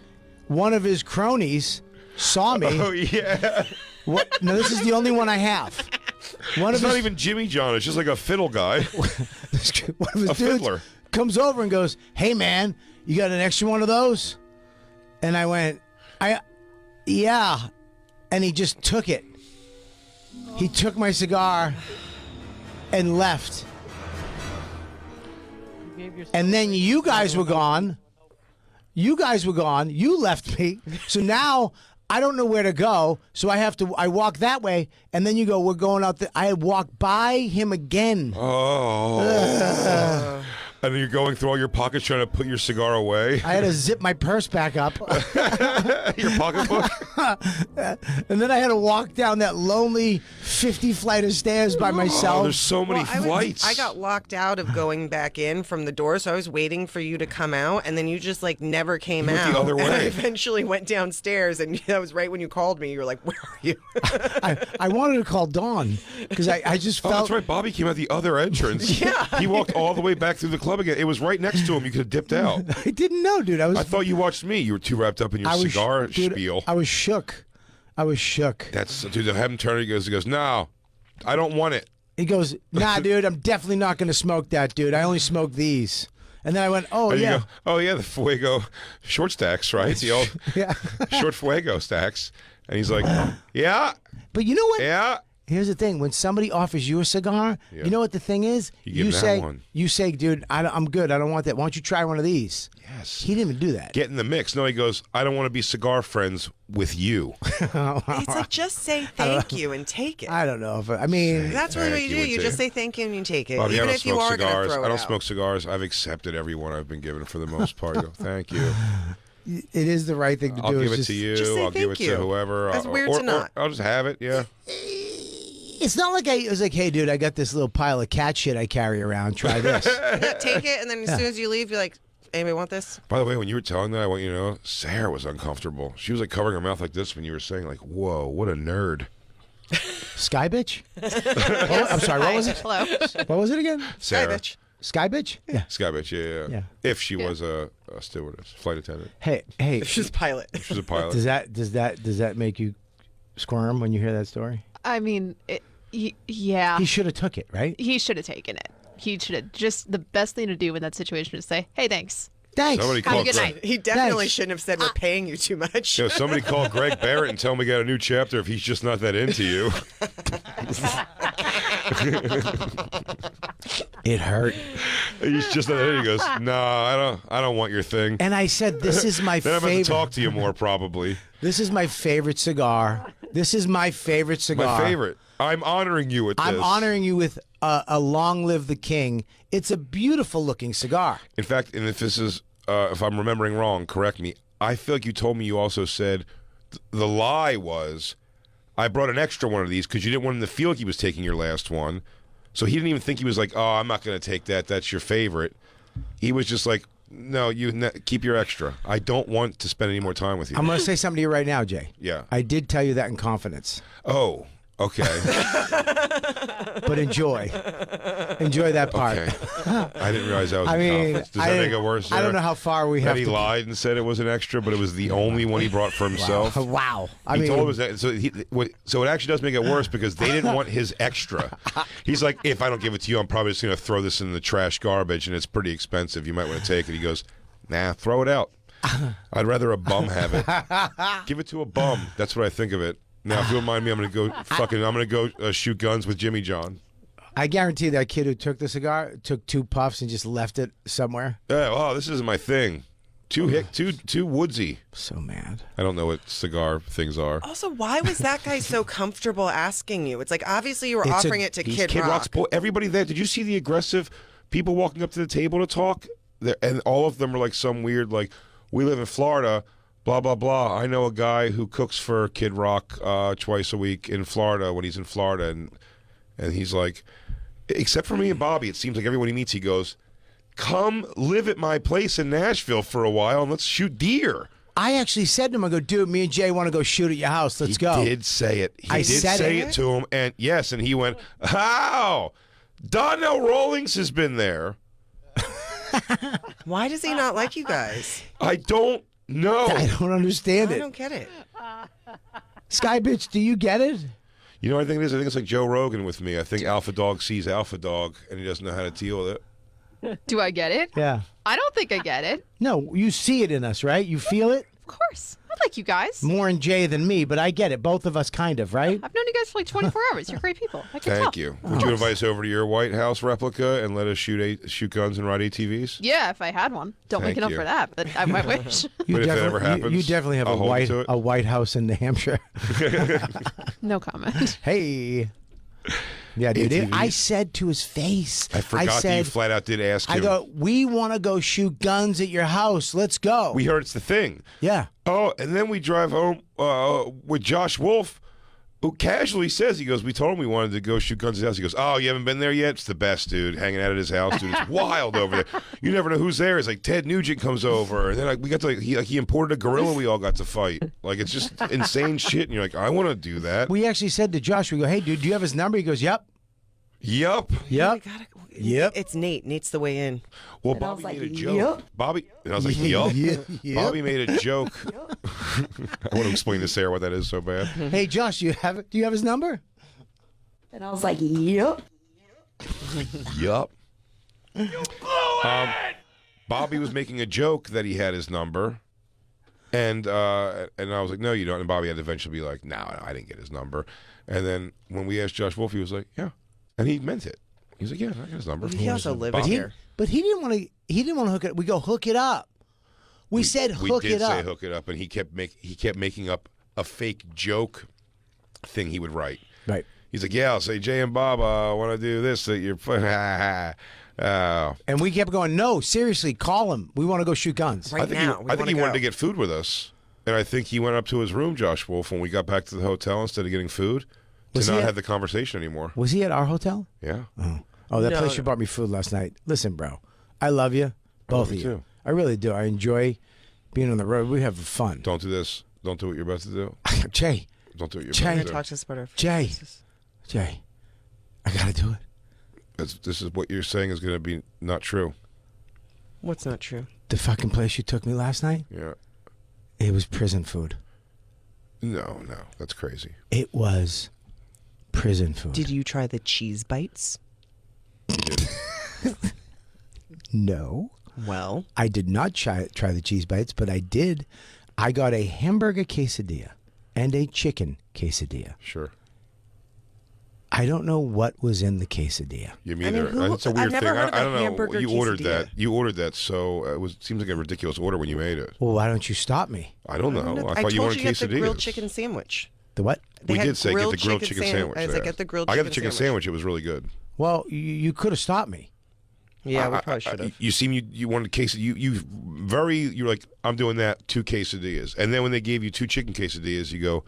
One of his cronies saw me. Oh, yeah. What? No, this is the only one I have. It's not even Jimmy John. It's just like a fiddle guy. One of his a dudes fiddler. Comes over and goes, hey, man, you got an extra one of those? And I went, yeah. And he just took it. He took my cigar and left. And then you guys were gone. You left me. So now I don't know where to go. So I walk that way. And then you go, we're going out there. I walk by him again. Oh. And then you're going through all your pockets trying to put your cigar away. I had to zip my purse back up. Your pocketbook? And then I had to walk down that lonely 50 flight of stairs by myself. Oh, there's so many flights. I got locked out of going back in from the door, so I was waiting for you to come out, and then you just like never came You went out. the other way. And I eventually went downstairs, and that was right when you called me. You were like, "Where are you?" I wanted to call Dawn because I just felt. Oh, that's right. Bobby came out the other entrance. Yeah. He walked all the way back through the club again. It was right next to him. You could have dipped out. I didn't know, dude. I thought you watched me. You were too wrapped up in your cigar spiel. I was shook. That's dude. I have him turn. He goes, no, I don't want it. He goes, nah, dude. I'm definitely not going to smoke that, dude. I only smoke these. And then I went, oh, And yeah. you go, oh, yeah, the Fuego short stacks, right? The old Yeah. short Fuego stacks. And he's like, yeah. But you know what? Yeah. Here's the thing: when somebody offers you a cigar, Yeah. you know what the thing is? You give that one. you say, dude, I'm good. I don't want that. Why don't you try one of these? Yes. He didn't even do that. Get in the mix. No, he goes, I don't want to be cigar friends with you. It's like just say thank you and take it. I don't know if I mean. That's really what you do. Thank you, You would just say. say thank you and you take it, Bobby, even I don't if you smoke are going to cigars. throw it I don't out. smoke cigars. I've accepted every one I've been given for the most part. I go, thank you. It is the right thing to I'll do. give It's it to you. just say I'll give thank it you. to whoever. That's weird or, to not. I'll just have it, yeah. It's not like it was like, hey, dude, I got this little pile of cat shit I carry around. Try this. Yeah, take it, and then as soon as you leave, you're like, anybody want this? By the way, when you were telling that, I want you to know, Sarah was uncomfortable. She was like covering her mouth like this when you were saying, like, whoa, what a nerd. Sky bitch? I'm sorry, what was it? Hello. What was it again? Sarah. bitch. Sky bitch? Yeah. Sky bitch, yeah. Yeah. If she was a stewardess, flight attendant. Hey, She's pilot. If she was a pilot. does that make you squirm when you hear that story? I mean, yeah. He should have took it, right? He should have taken it. He should have. Just the best thing to do in that situation is say, "Hey, thanks." Thanks. Somebody Have a called good Greg. night. He definitely Thanks. shouldn't have said we're paying you too much. You know, somebody call Greg Barrett and tell him we got a new chapter if he's just not that into you. It hurt. He's just not that into you. He goes, no, I don't want your thing. And I said, this is my Then I'm going to favorite. talk to you more, probably. This is my favorite cigar. This is my favorite cigar. My favorite. I'm honoring you with this. I'm honoring you with a Long Live the King. It's a beautiful looking cigar. In fact, and if this is, if I'm remembering wrong, correct me. I feel like you told me you also said the lie was I brought an extra one of these because you didn't want him to feel like he was taking your last one. So he didn't even think he was like, oh, I'm not going to take that. That's your favorite. He was just like, no, keep your extra. I don't want to spend any more time with you. I'm going to say something to you right now, Jay. Yeah. I did tell you that in confidence. Oh, okay. But enjoy that part. Okay. I didn't realize that was I in mean, confidence. Does that make it worse? I don't Sarah? know how far we That have he to. lied and said it was an extra, but it was the only one he brought for himself. Wow. I He mean, told us that. So it actually does make it worse because they didn't want his extra. He's like, if I don't give it to you, I'm probably just going to throw this in the trash garbage, and it's pretty expensive. You might want to take it. He goes, nah, throw it out. I'd rather a bum have it. Give it to a bum. That's what I think of it. Now, if you don't mind me, I'm gonna go shoot guns with Jimmy John. I guarantee that kid who took the cigar took 2 puffs and just left it somewhere. Yeah, oh, this isn't my thing. too woodsy. So mad. I don't know what cigar things are. Also, why was that guy so comfortable asking you? It's like, obviously you were offering it to He's Kid Rock. Rock's boy. Everybody there. Did you see the aggressive people walking up to the table to talk? And all of them were like some weird, like, we live in Florida, blah, blah, blah. I know a guy who cooks for Kid Rock twice a week in Florida when he's in Florida. And he's like, except for me and Bobby, it seems like everyone he meets, he goes, come live at my place in Nashville for a while and let's shoot deer. I actually said to him, I go, dude, me and Jay want to go shoot at your house. Let's go. He did say it. I did said say it to him. And yes, and he went, how? Donnell Rawlings has been there. Why does he not like you guys? I don't know. I don't understand I it. don't get it. Sky bitch, do you get it? You know what I think it is? I think it's like Joe Rogan with me. I think Alpha Dog sees Alpha Dog and he doesn't know how to deal with it. Do I get it? Yeah. I don't think I get it. No, you see it in us, right? You feel it? Of course. I like you guys. More in Jay than me, but I get it. Both of us kind of, right? I've known you guys for like 24 hours. You're great people. I can tell. Thank you. Would you invite us over to your White House replica and let us shoot guns and ride ATVs? Yeah, if I had one. Don't Thank make enough you. for that, but I might wish. But if that ever happens, you definitely have I'll hold you to it. a White House in New Hampshire. No comment. Hey. Yeah, dude. ATVs. I said to his face. I forgot that you flat out did ask him. I go, we want to go shoot guns at your house. Let's go. We heard it's the thing. Yeah. Oh, and then we drive home with Josh Wolf, who casually says, he goes, we told him we wanted to go shoot guns at his house. He goes, oh, you haven't been there yet? It's the best, dude. Hanging out at his house, dude. It's wild over there. You never know who's there. It's like Ted Nugent comes over. And then we got to, he imported a gorilla we all got to fight. Like, it's just insane shit. And you're like, I want to do that. We actually said to Josh, we go, hey, dude, do you have his number? He goes, yep. Yup. Yep. Yep. It's Nate. Nate's the way in. Well, Bobby made a joke. Bobby, and I was like, yup. Bobby made a joke. I want to explain to Sarah what that is so bad. Hey, Josh, do you have his number? And I was like, yep. Yup. Bobby was making a joke that he had his number, and I was like, no, you don't. And Bobby had to eventually be like, no, I didn't get his number. And then when we asked Josh Wolf, he was like, yeah, and he meant it. He was like, yeah, I got his number. He also lives here. But he didn't want to. He didn't want to hook it. We go hook it up. We said hook we did it up. say hook it up, and he kept making up a fake joke thing he would write. Right. He's like, yeah, I'll say Jay and Bob, I want to do this. That you're. And we kept going, no, seriously, call him. We want to go shoot guns. Right now. I think he wanted to get food with us. And I think he went up to his room, Josh Wolf, when we got back to the hotel instead of getting food to not have the conversation anymore. Was he at our hotel? Yeah. Oh, that place you brought me food last night. Listen, bro, I love you, both of you. Too. I really do. I enjoy being on the road. We have fun. Don't do this. Don't do what you're about to do. Jay. Don't do what you're Jay. about to do. Talk to us about our Jay, I got to do it. This is what you're saying is going to be not true. What's not true? The fucking place you took me last night, Yeah. it was prison food. No, that's crazy. It was prison food. Did you try the cheese bites? No. Well, I did not try the cheese bites, but I did. I got a hamburger quesadilla and a chicken quesadilla. Sure. I don't know what was in the quesadilla. You mean it's a weird I've never thing. heard of I a don't know. hamburger You ordered quesadilla. that. You ordered that, so it seems like a ridiculous order when you made it. Well, why don't you stop me? I don't know. I I thought you told wanted you get the quesadillas. grilled chicken sandwich. The what? They We had did say get the grilled chicken sandwich. I was like, there. get the grilled I chicken got the chicken sandwich. It was really good. Well, you could have stopped me. Yeah, we probably should have. You seem you wanted quesadilla. You're like, I'm doing that, 2 quesadillas. And then when they gave you 2 chicken quesadillas, you go,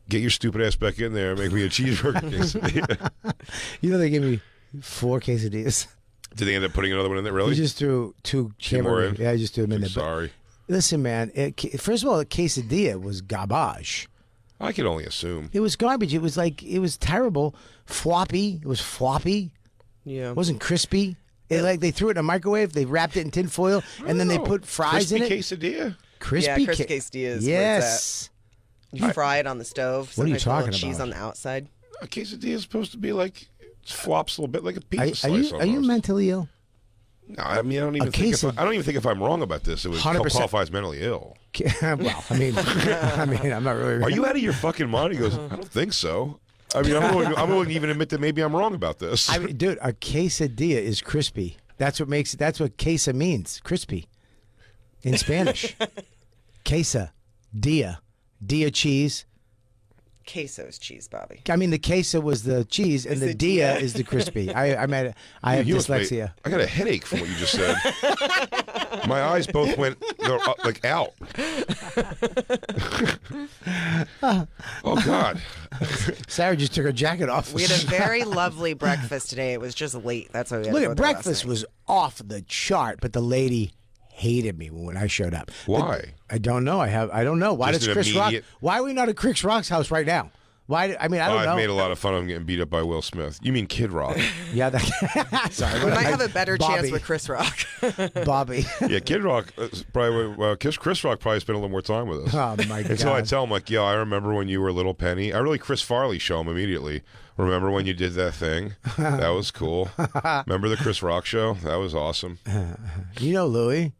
get your stupid ass back in there and make me a cheeseburger quesadilla. You know they gave me 4 quesadillas. Did they end up putting another one in there, really? You just threw 2 more in? Yeah, I just threw them in there. But Sorry. listen, man. First of all, the quesadilla was garbage. I could only assume. It was garbage. It was terrible. Floppy. It was floppy. Yeah. It wasn't crispy. They threw it in a microwave. They wrapped it in tin foil, and then they put fries in it. Crispy quesadilla? Crispy Yeah, crispy quesadilla is where Yes. You fry it on the stove. What are you Sometimes put a little talking cheese about? on the outside. A quesadilla is supposed to be like, it flops a little bit like a pizza Are slice you almost. mentally ill? No, I mean, I don't even think if I'm wrong about this, it was 100%. qualifies mentally ill. Well, I mean, I'm not really. Are you out of your fucking mind? He goes, I don't think so. I mean, I'm willing to even admit that maybe I'm wrong about this. I mean, dude, a quesadilla is crispy. That's what makes it. That's what queso means, crispy. in Spanish. Quesadilla. Dia cheese. Queso's cheese, Bobby. I mean, the queso was the cheese, and the dia is the crispy. I have dyslexia. I got a headache from what you just said. My eyes both went like out. Oh God! Sarah just took her jacket off. We had a very lovely breakfast today. It was just late. That's why we had Look to go at there last breakfast night. was off the chart, but the lady hated me when I showed up. Why? I don't know. I don't know. Why Just does an Chris Rock? immediate- Why are we not at Chris Rock's house right now? Why? I mean, I don't know. I've made a lot of fun of him getting beat up by Will Smith. You mean Kid Rock? Yeah, sorry. We might have a better chance Bobby. with Chris Rock. Bobby. Yeah, Kid Rock probably. Chris Rock probably spent a little more time with us. Oh my God. Until I tell him, like, I remember when you were Little Penny. I really Chris Farley show him immediately. Remember when you did that thing? That was cool. Remember the Chris Rock show? That was awesome. You know Louis.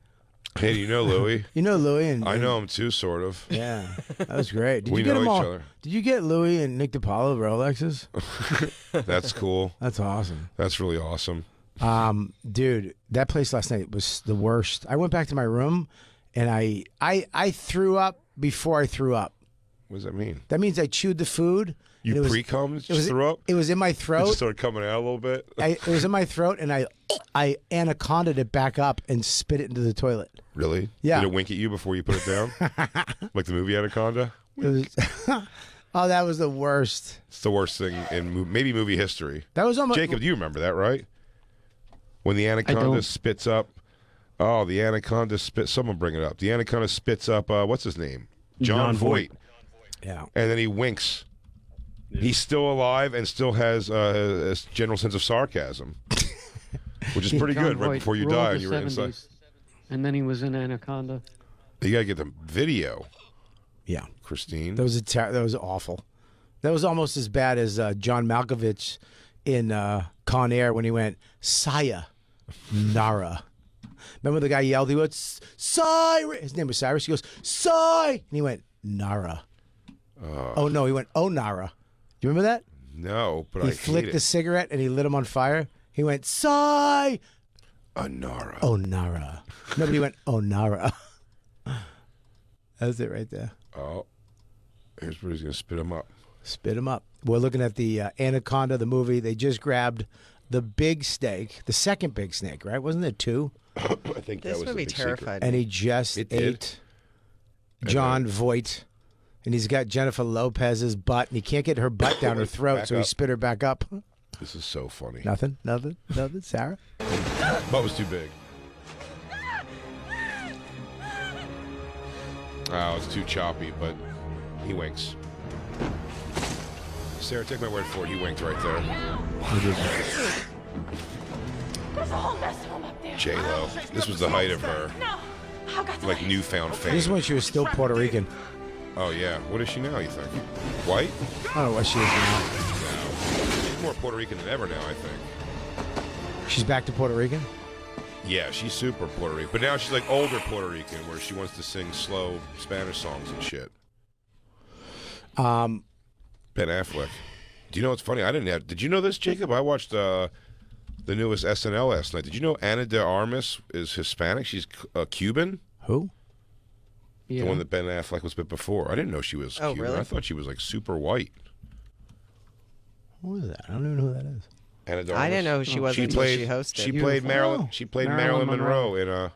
Hey, do you know Louis? You know Louis, and I know him too, sort of. Yeah, that was great. Did We you get know them each all? other. Did you get Louis and Nick DiPaolo Rolexes? That's cool. That's awesome. That's really awesome. Dude, that place last night was the worst. I went back to my room, and I threw up before I threw up. What does that mean? That means I chewed the food. and You it was- pre-cum? it was- Just threw up? It was in my It throat. just started coming out a little bit? It was in my throat, and I anacondaed it back up and spit it into the toilet. Really? Yeah. Did it wink at you before you put it down? Like the movie Anaconda? It was. Oh, that was the worst. It's the worst thing in maybe movie history. That was almost. Jacob, do you remember that, right? When the anaconda don't. spits up. Oh, the anaconda spits. Someone bring it up. The anaconda spits up. What's his name? John Voight. Yeah. And then he winks. He's still alive and still has a general sense of sarcasm, which is pretty John good. Right Voight before you ruled die, the and you're inside. 70s, and then he was in Anaconda. You gotta get the video, Yeah. Christine. That was that was awful. That was almost as bad as John Malkovich in Con Air when he went Saya Nara. Remember the guy yelled? He went Cyrus. His name was Cyrus. He goes Cy, and he went Nara. Oh no, he went Oh Nara. Do you remember that? No, but He I flicked hate the it. cigarette and he lit him on fire. He went Cy Anara. Oh Nara. Nobody went Oh Nara. That's it right there. Oh, here's where he's gonna spit him up. Spit him up. We're looking at the Anaconda, the movie. They just grabbed the big steak, the second big snake, right? Wasn't there two? I think that This was the movie big secret. terrified And me. he just It did. ate John Voight. And he's got Jennifer Lopez's butt, and he can't get her butt down her throat, Back so he up. spit her back up. This is so funny. Nothing, Sarah? Butt was too big. Oh, it's too choppy, but he winks. Sarah, take my word for it. He winked right there. There's a whole mess of them up there. J-Lo. This was the height of her, No. I've got to like, leave. newfound fame. This is when she was still Puerto Rican. Oh, yeah. What is she now, you think? White? I don't know what she is now. No. She's more Puerto Rican than ever now, I think. She's back to Puerto Rican? Yeah, she's super Puerto Rican. But now she's like older Puerto Rican, where she wants to sing slow Spanish songs and shit. Ben Affleck. Do you know what's funny? Did you know this, Jacob? I watched the newest SNL last night. Did you know Ana de Armas is Hispanic? She's Cuban. Who? Yeah. The one that Ben Affleck was with before. I didn't know she was Oh, Cuban. really? I thought she was like super white. Who is that? I don't even know who that is. Ana de I didn't know Armas. who she was She until played. she hosted. She played Beautiful. Marilyn. Oh. She played Marilyn Marilyn Monroe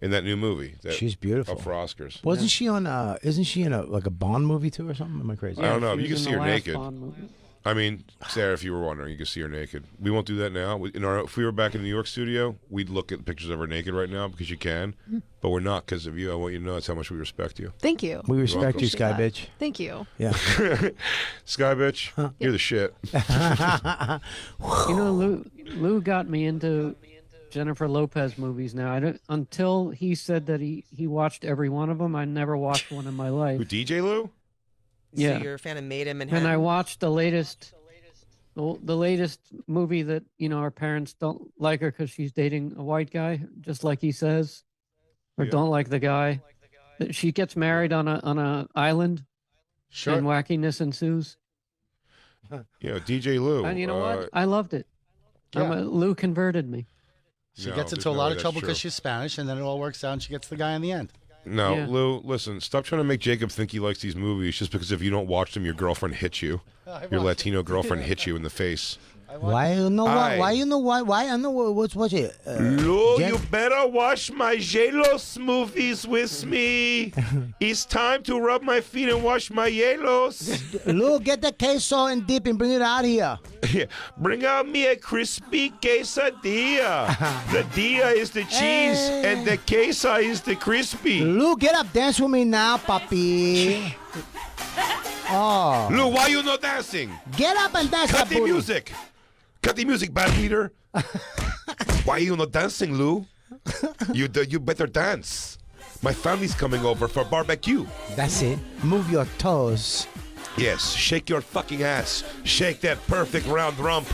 in that new movie. She's beautiful. Up for Oscars. Wasn't she on, isn't she in a Bond movie too or something? Am I crazy? I don't know. she You was can in see the her last naked. Bond movie. I mean, Sarah, if you were wondering, you can see her naked. We won't do that now. If we were back in the New York studio, we'd look at pictures of her naked right now because you can, but we're not because of you. I want you to know that's how much we respect you. Thank you. We respect welcome. you, Sky Appreciate Bitch. that. Thank you. Yeah. Sky bitch, you're the shit. You know, Lou got me into Jennifer Lopez movies. Now, until he said that he watched every one of them. I never watched one in my Who, life. DJ Lou? Yeah. So you're a fan of Made in Manhattan? And I watched the latest movie that our parents don't like her because she's dating a white guy, just like he says, or Yeah. don't like the guy. She gets married on a island, and wackiness ensues. DJ Lou. And you know what? I loved it. Yeah. Lou converted me. She No, gets there's into a no lot way of trouble that's because true. she's Spanish, and then it all works out, and she gets the guy in the end. No, Yeah. Lou, listen, stop trying to make Jacob think he likes these movies just because if you don't watch them, your girlfriend hits you. Your Latino girlfriend hits you in the face. Why you know why? Aye. Why you know why? Why I know what's it? Lou, Jen- you better watch my J-Los movies with me. It's time to rub my feet and wash my J-Los. Lou, get the queso and dip and bring it out here. Bring out me a crispy quesadilla. The dia is the cheese and the queso is the crispy. Lou, get up, dance with me now, papi. Oh, Lou, why you not dancing? get up and dance. Cut that the booty. music. Cut the music, bad leader. Why you not dancing, Lou? You better dance. My family's coming over for barbecue. That's it. Move your toes. Yes, shake your fucking ass. Shake that perfect round rump.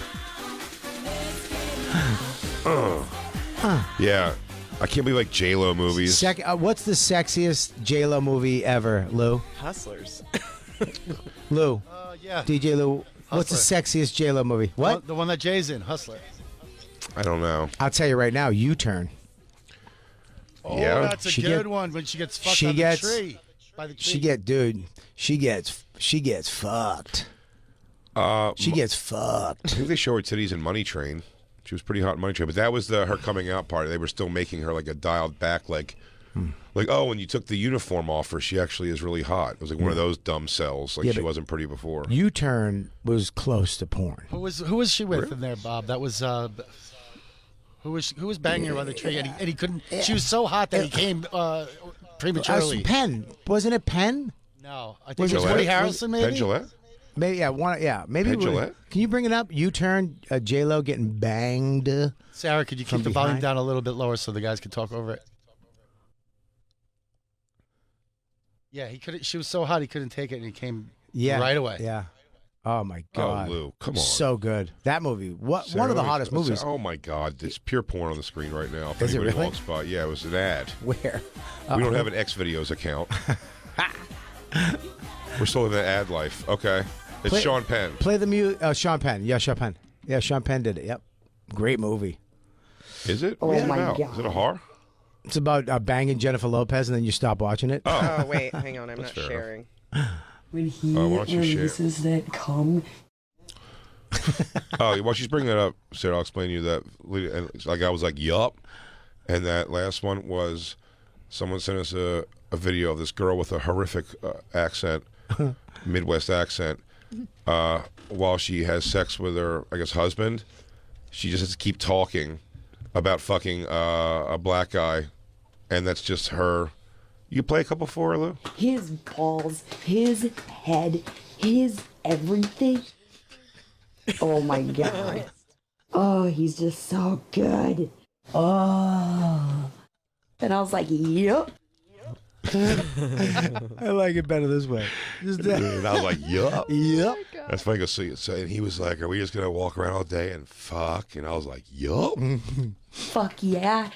Yeah, I can't believe like J-Lo movies. What's the sexiest J-Lo movie ever, Lou? Hustlers. Lou, Yeah. DJ Lou, what's the sexiest J-Lo movie? What? The one that Jay's in, Hustler. I don't know. I'll tell you right now, U-Turn. Oh, Yeah. that's a She good get- one when she gets fucked she on gets- the tree. By the tree. She gets fucked. She gets fucked. I think they show her titties in Money Train. She was pretty hot in Money Train, but that was her coming out party. They were still making her like a dialed back, like oh, when you took the uniform off her, she actually is really hot. It was like one of those dumb cells, like Yeah, she but- wasn't pretty before. U-Turn was close to porn. Who was she with in there, Bob? That was who was banging her on the tree, and he couldn't. She was so hot that he came prematurely. Penn. Wasn't it Penn? No, I think Was it was it Woody Gillette? Harrelson, maybe. Penn Jillette? Maybe maybe. Penn Jillette? Can you bring it up? U-Turn, J-Lo getting banged. Sarah, could you From keep the volume behind? down a little bit lower so the guys could talk over it? Yeah, he couldn't. She was so hot he couldn't take it, and he came right away. Yeah. Oh my God. Oh, Lou, come on. So good. That movie. One Sarah, of the let me- hottest movies. Oh my God, there's pure porn on the screen right now. If Is it anybody really? walks by, yeah, it was an ad. Where? We don't have an X videos account. We're still in the ad life. Okay, it's Play- Sean Penn. Play the music. Sean Penn. Yeah, Sean Penn. Yeah, Sean Penn did it. Yep. Great movie. Is it? Oh What's it my about? God. Is it a horror? It's about banging Jennifer Lopez and then you stop watching it. Oh, wait, hang on. I'm not fair sharing. When he why don't you share? releases that cum, Oh, while she's bringing that up, Sarah, I'll explain to you that. And like I was like, yup. And that last one was someone sent us a video of this girl with a horrific accent, Midwest accent, while she has sex with her, I guess, husband. She just has to keep talking about fucking a black guy, and that's just her. You play a couple for her, Lou? his balls, his head, his everything. Oh my God. Oh, he's just so good. Oh. And I was like, yep. I like it better this way. Just And I was like, yup. Yep. That's funny to see. So, and he was like, "Are we just gonna walk around all day and fuck?" And I was like, "Yup." Fuck yeah.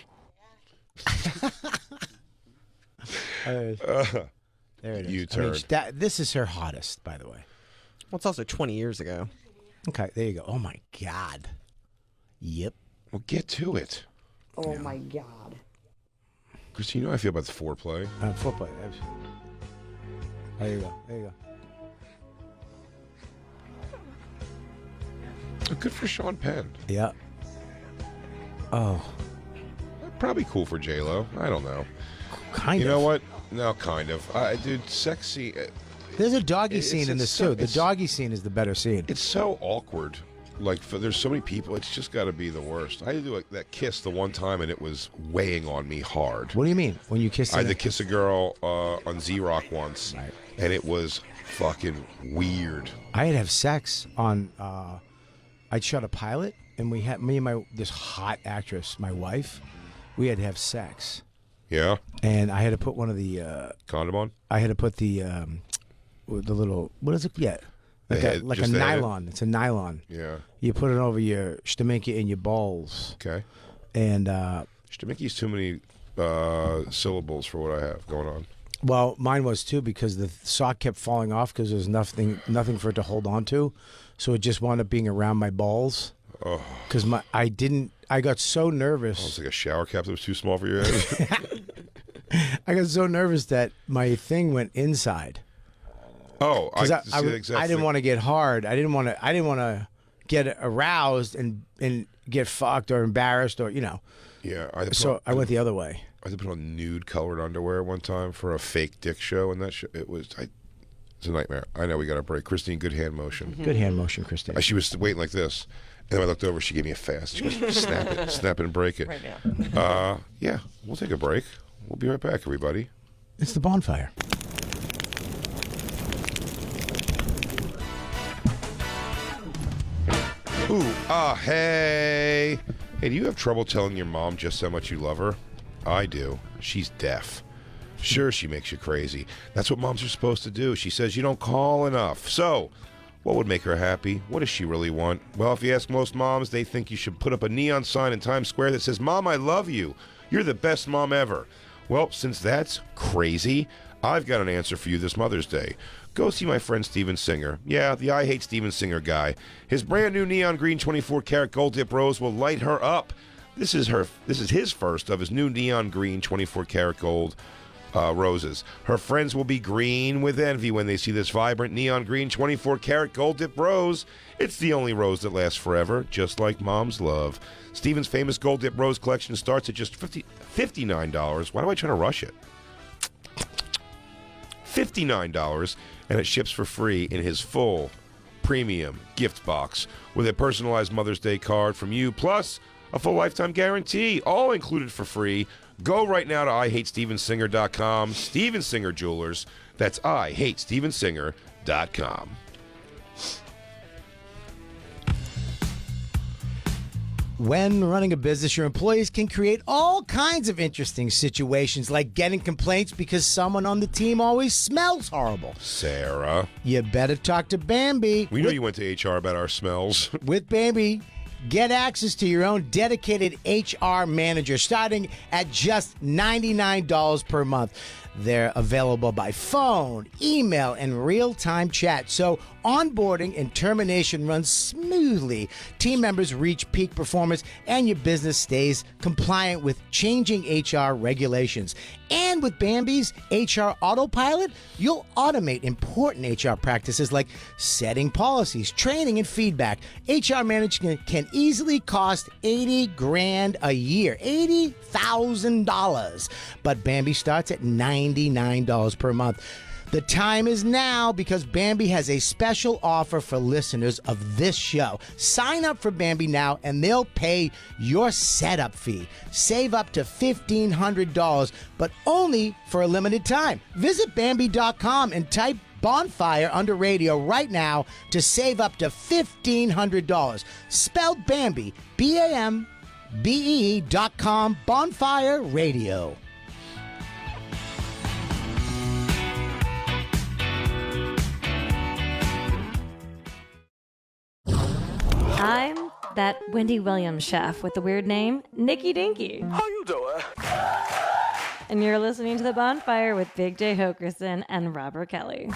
There it is. U-turn. This is her hottest, by the way. Well, it's also 20 years ago. Okay, there you go. Oh my God. Yep. Well, get to it, Oh my God. Christine. You know how I feel about the foreplay. Footplay. There you go. There you go. Good for Sean Penn. Yep. Oh, Probably cool for J Lo. I don't know. kind You of. know what? No, kind of. Dude, sexy. There's a doggy It's- scene in this it's so- too. The it's- doggy scene is the better scene. It's so awkward. Like, there's so many people. It's just got to be the worst. I had to do that kiss the one time, and it was weighing on me hard. What do you mean when you kiss? I had to kiss a girl on Z-Rock once, and it was fucking weird. I had to have sex on. I'd shot a pilot, and we had me and this hot actress, my wife. We had to have sex, Yeah? and I had to put one of the. Condom on? I had to put the little, what is it? Yeah, like The head- a just the head? nylon. It's a nylon. Yeah. You put it over your stomach and your balls, Okay. and Stamicki's too many syllables for what I have going on. well, mine was too because the sock kept falling off because there was nothing for it to hold on to, so it just wound up being around my balls. Oh. Because I didn't I got so nervous. Oh, it's like a shower cap that was too small for your head. I got so nervous that my thing went inside. Oh, I didn't want to get hard. I didn't want to get aroused and get fucked or embarrassed or Yeah. I went the other way. I had to put on nude colored underwear one time for a fake dick show, and it's a nightmare. I know we got a break. Christine, good hand motion. Good hand motion, Christine. She was waiting like this, and then I looked over. She gave me a fast. She goes, snap it and break it. Right now. Yeah, we'll take a break. We'll be right back, everybody. It's the Bonfire. Ooh, hey. Hey, do you have trouble telling your mom just how much you love her? I do. She's deaf. Sure, she makes you crazy. That's what moms are supposed to do. She says you don't call enough. So, what would make her happy? What does she really want? Well, if you ask most moms, they think you should put up a neon sign in Times Square that says, Mom, I love you. You're the best mom ever. Well, since that's crazy, I've got an answer for you this Mother's Day. Go see my friend Steven Singer. Yeah, the I Hate Steven Singer guy. His brand new neon green 24-karat gold dip rose will light her up. This is his first of his new neon green 24-karat gold roses. Her friends will be green with envy when they see this vibrant neon green 24-karat gold dip rose. It's the only rose that lasts forever, just like mom's love. Steven's famous gold dip rose collection starts at just $59. Why do I try to rush it? $59, and it ships for free in his full premium gift box with a personalized Mother's Day card from you, plus a full lifetime guarantee, all included for free. Go right now to IHateStevenSinger.com. Steven Singer Jewelers. That's IHateStevenSinger.com. When running a business, your employees can create all kinds of interesting situations, like getting complaints because someone on the team always smells horrible. Sarah. You better talk to Bambi. We know you went to HR about our smells. With Bambi, get access to your own dedicated HR manager starting at just $99 per month. They're available by phone, email, and real-time chat, so onboarding and termination runs smoothly. Team members reach peak performance, and your business stays compliant with changing HR regulations. And with Bambi's HR Autopilot, you'll automate important HR practices like setting policies, training, and feedback. HR management can easily cost $80,000 a year, $80,000. But Bambi starts at $99 per month. The time is now because Bambi has a special offer for listeners of this show. Sign up for Bambi now and they'll pay your setup fee. Save up to $1,500, but only for a limited time. Visit Bambi.com and type Bonfire under radio right now to save up to $1,500. Spelled Bambi, BAMBE.com, Bonfire Radio. I'm that Wendy Williams chef with the weird name, Nikki Dinky. How you doing? And you're listening to The Bonfire with Big J. Hokerson and Robert Kelly.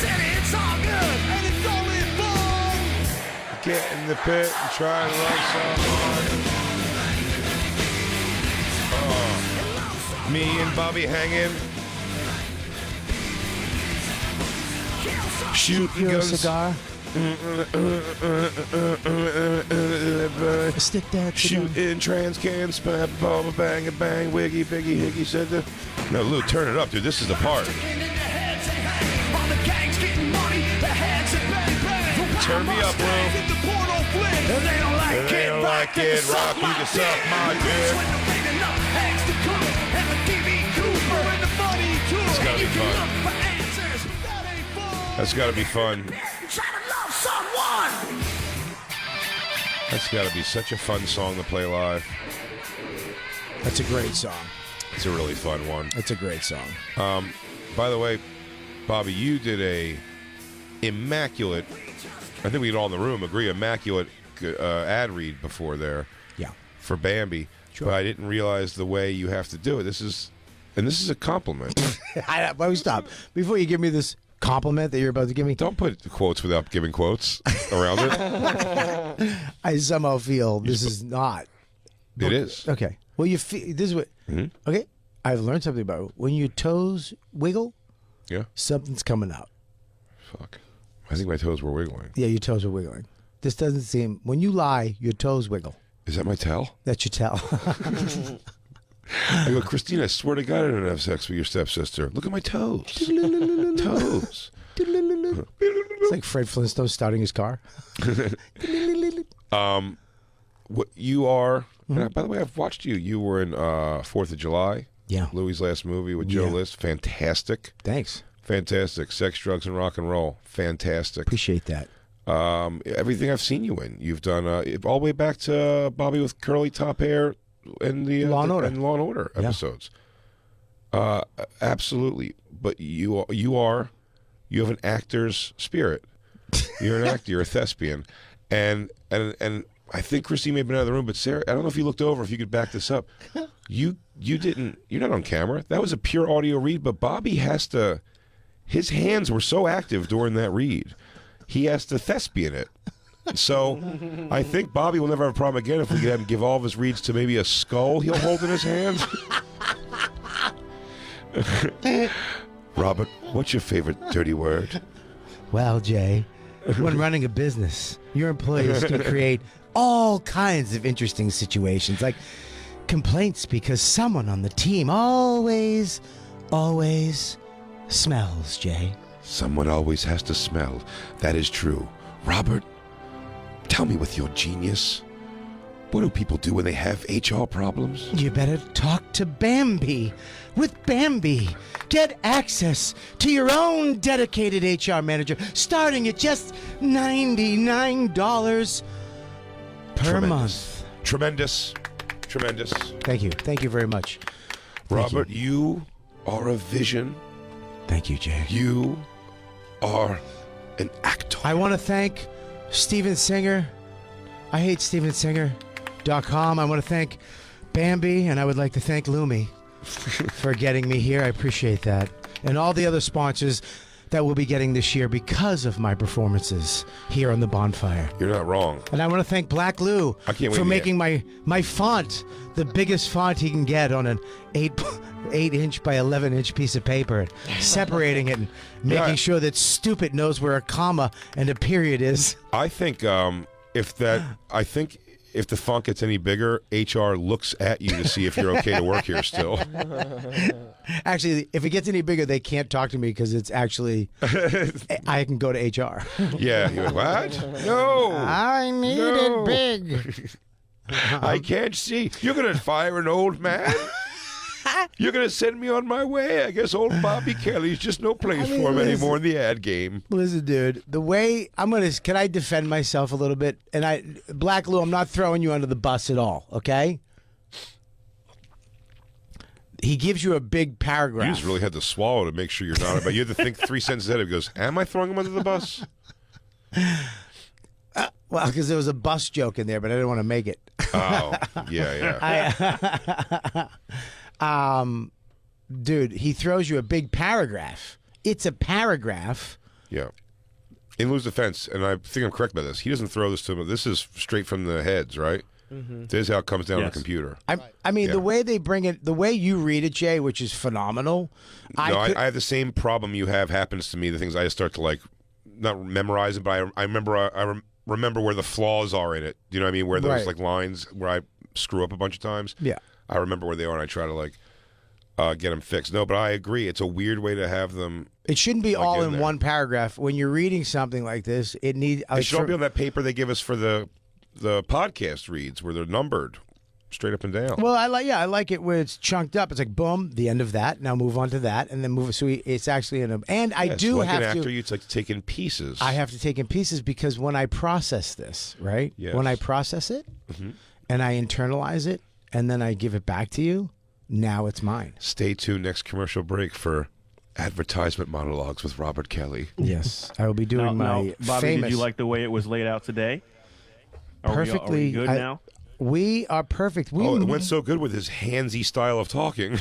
said it's all good and it's only fun. Get in the pit and try and love someone. Oh. Me and Bobby hanging. Shooting Your guns. cigar. Stick that cigar. Shooting trans cans, bang, bang, bang, wiggy, biggy, higgy, said the. No, Lou, turn it up, dude. This is the part. Turn me up, Lou. They don't like it, rock. You can suck my dick. It's gotta be fun. That's gotta be fun. That's gotta be such a fun song to play live. That's a great song. It's a really fun one. It's a great song. By the way, Bobby, you did a immaculate, I think we can all in the room agree, immaculate ad read before there. Yeah. For Bambi. Sure. But I didn't realize the way you have to do it. This is a compliment. Why don't we stop? Before you give me this compliment that you're about to give me. Don't put quotes without giving quotes around it. I somehow feel this is not. It is. Okay. Well, you feel this is what. Mm-hmm. Okay. I've learned something about it. When your toes wiggle, yeah, something's coming out. Fuck. I think my toes were wiggling. Yeah, your toes are wiggling. This doesn't seem. When you lie, your toes wiggle. Is that my tell? That's your tell. I go, Christina, I swear to God I didn't have sex with your stepsister. Look at my toes. Toes. It's like Fred Flintstone starting his car. What you are, and by the way, I've watched you. You were in 4th of July. Yeah. Louis' last movie with Joe List. Fantastic. Thanks. Fantastic. Sex, Drugs, and Rock and Roll. Fantastic. Appreciate that. Everything I've seen you in. You've done all the way back to Bobby with curly top hair and the Law and Order. And Law and Order episodes. Absolutely. But you have an actor's spirit. You're an actor. You're a thespian. And I think Christine may have been out of the room, but Sarah, I don't know if you looked over, if you could back this up. You didn't, you're not on camera. That was a pure audio read, but Bobby has to, his hands were so active during that read. He has to thespian it. So I think Bobby will never have a problem again if we get him give all of his reads to maybe a skull he'll hold in his hand. Robert, what's your favorite dirty word? Well, Jay, when running a business, your employees can create all kinds of interesting situations, like complaints because someone on the team always smells, Jay. Someone always has to smell. That is true. Robert, tell me with your genius, what do people do when they have HR problems? You better talk to Bambi. With Bambi, get access to your own dedicated HR manager, starting at just $99 per month. Tremendous. Thank you. Thank you very much. Robert, you are a vision. Thank you, Jay. You are an actor. I want to thank Steven Singer. I hate StevenSinger.com. I want to thank Bambi, and I would like to thank Lumi for getting me here. I appreciate that. And all the other sponsors that we'll be getting this year because of my performances here on the Bonfire. You're not wrong. And I want to thank Black Lou for making my font the biggest font he can get on an 8-inch by 11-inch piece of paper, separating it and making sure that stupid knows where a comma and a period is. I think if the font gets any bigger, HR looks at you to see if you're okay to work here still. Actually, if it gets any bigger, they can't talk to me because it's actually I can go to HR. Yeah, you're like, what? No, I need it big. I can't see. You're gonna fire an old man? You're gonna send me on my way? I guess old Bobby Kelly's just no place for him anymore in the ad game. Listen, dude, the way can I defend myself a little bit? And Black Lou, I'm not throwing you under the bus at all, okay? He gives you a big paragraph. You just really had to swallow to make sure you're not. But you had to think 3 sentences ahead. He goes, "Am I throwing him under the bus?" Well, because there was a bus joke in there, but I didn't want to make it. Oh, yeah. Dude, he throws you a big paragraph. It's a paragraph Yeah. In Lou's defense, and I think I'm correct by this, he doesn't throw this to him. This is straight from the heads, right? This is how it comes down on the computer. I mean, the way they bring it, the way you read it, Jay, which is phenomenal. I have the same problem you have happens to me. The things I just start to like, not memorize it, but I remember where the flaws are in it. You know what I mean? Where those like lines where I screw up a bunch of times. Yeah. I remember where they are, and I try to like get them fixed. No, but I agree. It's a weird way to have them. It shouldn't be like, all in there. one paragraph. When you're reading something like this, it needs. It should all be on that paper they give us for the podcast reads, where they're numbered straight up and down. Well, I like it where it's chunked up. It's like boom, the end of that. Now move on to that, and then move. So it's actually in a. And I do like have an actor, to. you'd like to take in pieces. I have to take in pieces because when I process this, right? Yes. When I process it, and I internalize it, and then I give it back to you, now it's mine. Stay tuned next commercial break for advertisement monologues with Robert Kelly. Yes, I will be doing my Bobby, famous. did you like the way it was laid out today? Are Perfectly we good now? We are perfect. We, It went so good with his handsy style of talking.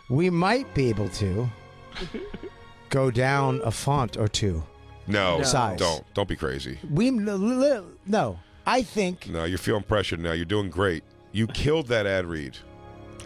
we might be able to go down a font or two. No, size. Don't be crazy. No. I think. No, you're feeling pressured now. You're doing great. You killed that ad read.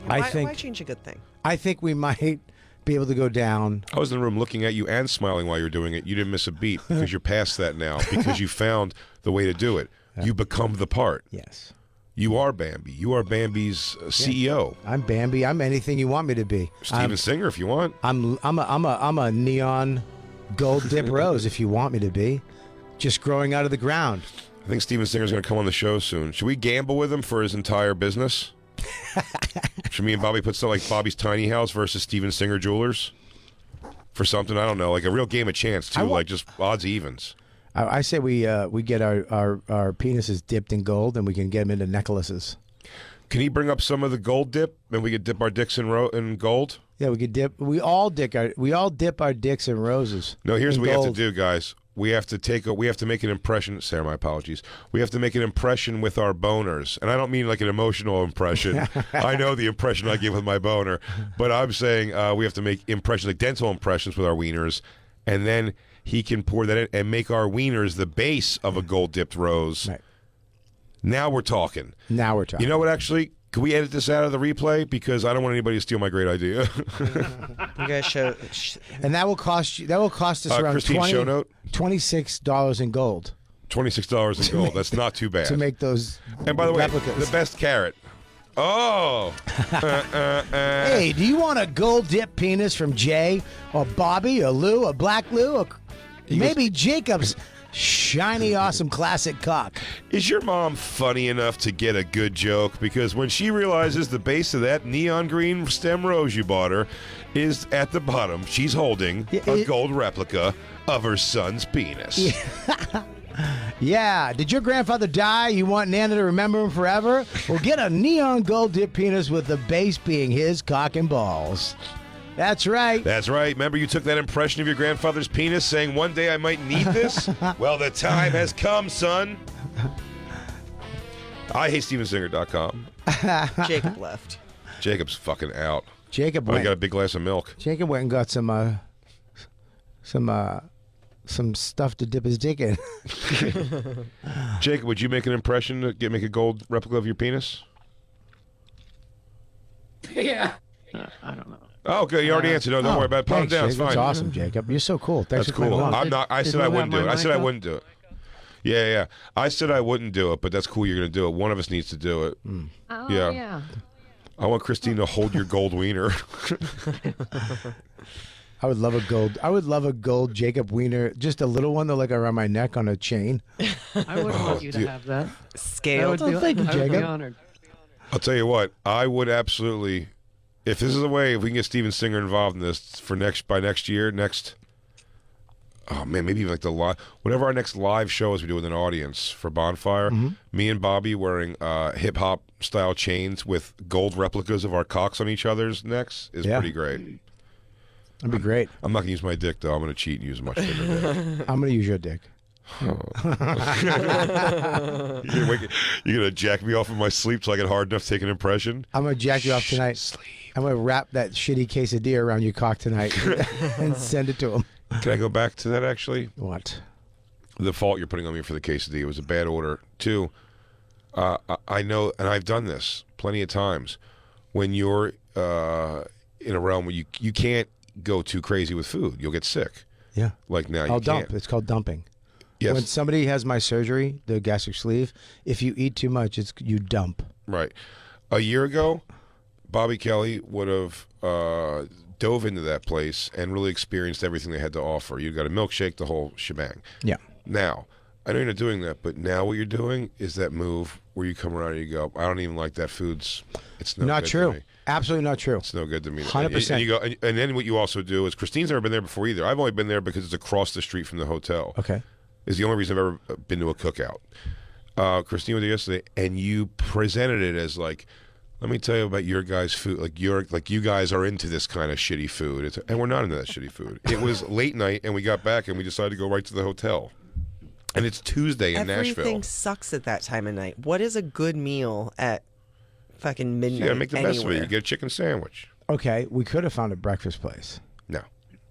Why change a good thing? I think we might be able to go down. I was in the room looking at you and smiling while you were doing it. You didn't miss a beat because you're past that now because you found the way to do it. You become the part. Yes. You are Bambi. You are Bambi's CEO. I'm Bambi. I'm anything you want me to be. Steven Singer, if you want. I'm a neon gold dip rose if you want me to be. Just growing out of the ground. I think Steven Singer's going to come on the show soon. Should we gamble with him for his entire business? Should me and Bobby put something like Bobby's Tiny House versus Steven Singer Jewelers for something? I don't know, like a real game of chance too, like just odds evens. I say we get our penises dipped in gold and we can get them into necklaces. Can he bring up some of the gold dip and we could dip our dicks in gold? Yeah, we could dip. We all dip our dicks in roses. No, here's what we have to gold. do, guys. We have to make an impression. Sarah, my apologies. We have to make an impression with our boners, and I don't mean like an emotional impression. I know the impression I give with my boner, but I'm saying we have to make impressions, like dental impressions, with our wieners, and then he can pour that in and make our wieners the base of a gold dipped rose. Right. Now we're talking. You know what? Actually, can we edit this out of the replay because I don't want anybody to steal my great idea. You guys show. And that will cost you. That will cost us around Christine's show note? $26 in gold. $26 in gold. That's not too bad. To make those. And by the way, replicas. the best carrot. Oh. Hey, do you want a gold dip penis from Jay or Bobby or Lou or Black Lou or maybe Jacob's shiny, awesome classic cock? Is your mom funny enough to get a good joke? Because when she realizes the base of that neon green stem rose you bought her is at the bottom, she's holding a gold replica of her son's penis. Yeah. Did your grandfather die? You want Nana to remember him forever? Well, get a neon gold dip penis with the base being his cock and balls. That's right. That's right. Remember you took that impression of your grandfather's penis saying, one day I might need this? Well, the time has come, son. I hate StevenSinger.com. Jacob left. Jacob's fucking out. Jacob I went. got a big glass of milk. Jacob went and got some stuff to dip his dick in. Jacob, would you make an impression to make a gold replica of your penis? Yeah. I don't know. Oh, okay. You already answered. No, don't worry about it. Calm Thanks, down. It's Jacob. fine. That's awesome, Jacob. You're so cool. Thanks That's for playing cool. along. I'm not. I said I wouldn't do it. I said I wouldn't do it. Yeah. I said I wouldn't do it, but that's cool. You're going to do it. One of us needs to do it. Oh, yeah. I want Christine to hold your gold wiener. I would love a gold Jacob Wiener, just a little one, though, like around my neck on a chain. I would want you to have that. Scale. Thank you, I would be Jacob. honored. I'll tell you what. I would absolutely. If this is a way, if we can get Steven Singer involved in this for by next year, oh man, maybe even like the live, whatever our next live show is, we do with an audience for Bonfire. Me and Bobby wearing hip hop style chains with gold replicas of our cocks on each other's necks is pretty great. That'd be great. I'm not gonna use my dick though. I'm gonna cheat and use a much bigger dick. I'm gonna use your dick. You're gonna jack me off in my sleep so I get hard enough to take an impression? I'm gonna jack you off tonight. Sleep. I'm gonna wrap that shitty quesadilla around your cock tonight and send it to him. Can I go back to that actually? What? The fault you're putting on me for the quesadilla was a bad order. Two, I know, and I've done this plenty of times. When you're in a realm where you can't go too crazy with food, you'll get sick. Yeah. Like now I'll you dump. can't. It's called dumping. Yes. When somebody has my surgery, the gastric sleeve, if you eat too much, you dump. Right. A year ago, Bobby Kelly would have dove into that place and really experienced everything they had to offer. You got a milkshake, the whole shebang. Yeah. Now, I know you're not doing that, but now what you're doing is that move where you come around and you go, I don't even like that food's. It's no Not good true. to me. Absolutely not true. It's no good to me. 100%. And you go, and then what you also do is Christine's never been there before either. I've only been there because it's across the street from the hotel. Okay. Is the only reason I've ever been to a cookout. Christine was there yesterday, and you presented it as like, let me tell you about your guys' food. Like you guys are into this kind of shitty food, and we're not into that shitty food. It was late night, and we got back, and we decided to go right to the hotel. And it's Tuesday in Nashville. Everything sucks at that time of night. What is a good meal at fucking midnight? You gotta make the best of it. anywhere? You get a chicken sandwich. Okay, we could have found a breakfast place. No.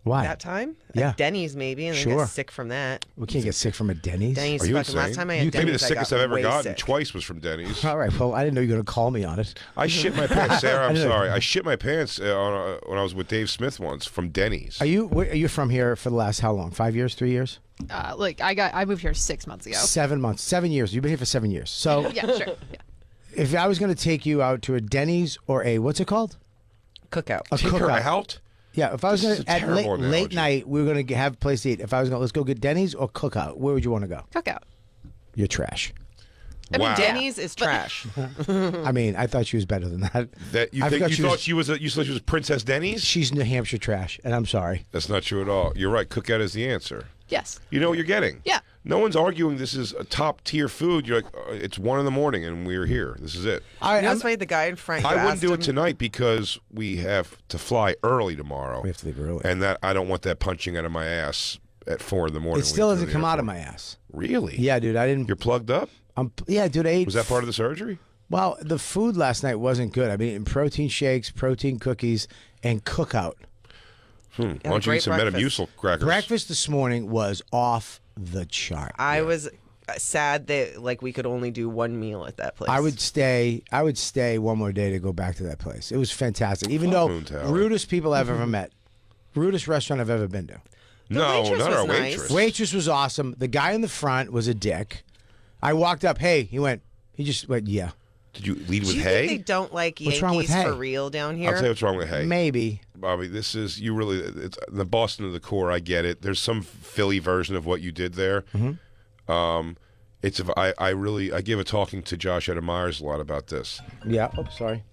Why? That time? Yeah. At Denny's maybe, and then Sure. get sick from that. We can't get sick from a Denny's. Denny's Are you fucking insane? last time I had Maybe Denny's, the I sickest got I've ever way gotten sick. twice was from Denny's. All right. Well, I didn't know you were going to call me on it. I shit my pants, Sarah. I'm I know. sorry. I shit my pants when I was with Dave Smith once from Denny's. Are you from here for the last how long? 5 years? 3 years? I moved here 6 months ago. 7 months. 7 years. You've been here for 7 years. So Yeah, sure. Yeah. if I was going to take you out to a Denny's or a what's it called? Cookout. A Take her cookout. out? Yeah. If I was This going is a to at terrible late analogy. night, we were going to have a place to eat. If I was going, let's go get Denny's or cookout. Where would you want to go? Cookout. You're trash. I mean, Wow. Denny's is trash. I mean, I thought she was better than that. That you I think forgot you she thought was- she was you thought she was Princess Denny's? She's New Hampshire trash, and I'm sorry. That's not true at all. You're right. Cookout is the answer. Yes. You know what you're getting. Yeah. No one's arguing this is a top tier food. You're like, it's 1 a.m. and we're here. This is it. You know what's funny? The guy in front. I you wouldn't asked do him- it tonight because we have to fly early tomorrow. We have to leave early. And that I don't want that punching out of my ass at 4 in the morning. It still doesn't come out of my ass. Really? Yeah, dude. I didn't. You're plugged up? Yeah, dude. I ate. Was that part of the surgery? Well, the food last night wasn't good. I've been eating protein shakes, protein cookies, and cookout. Why don't you eat some Metamucil crackers? Breakfast this morning was off the chart. I was sad that like we could only do one meal at that place. I would stay one more day to go back to that place. It was fantastic. Even Fuck though Moon Tower. rudest people I've ever met. Rudest restaurant I've ever been to. No, waitress not was our nice. waitress. Waitress was awesome. The guy in the front was a dick. I walked up, hey, he just went, yeah. Did you lead with Do you hay? think they don't like What's wrong with Yankees for hay? real down I'll here? tell you what's wrong with hay. Maybe. Bobby, this is you really. It's the Boston to the core. I get it. There's some Philly version of what you did there. It's I give a talking to Josh Adam Myers a lot about this. Yeah. Oh, sorry.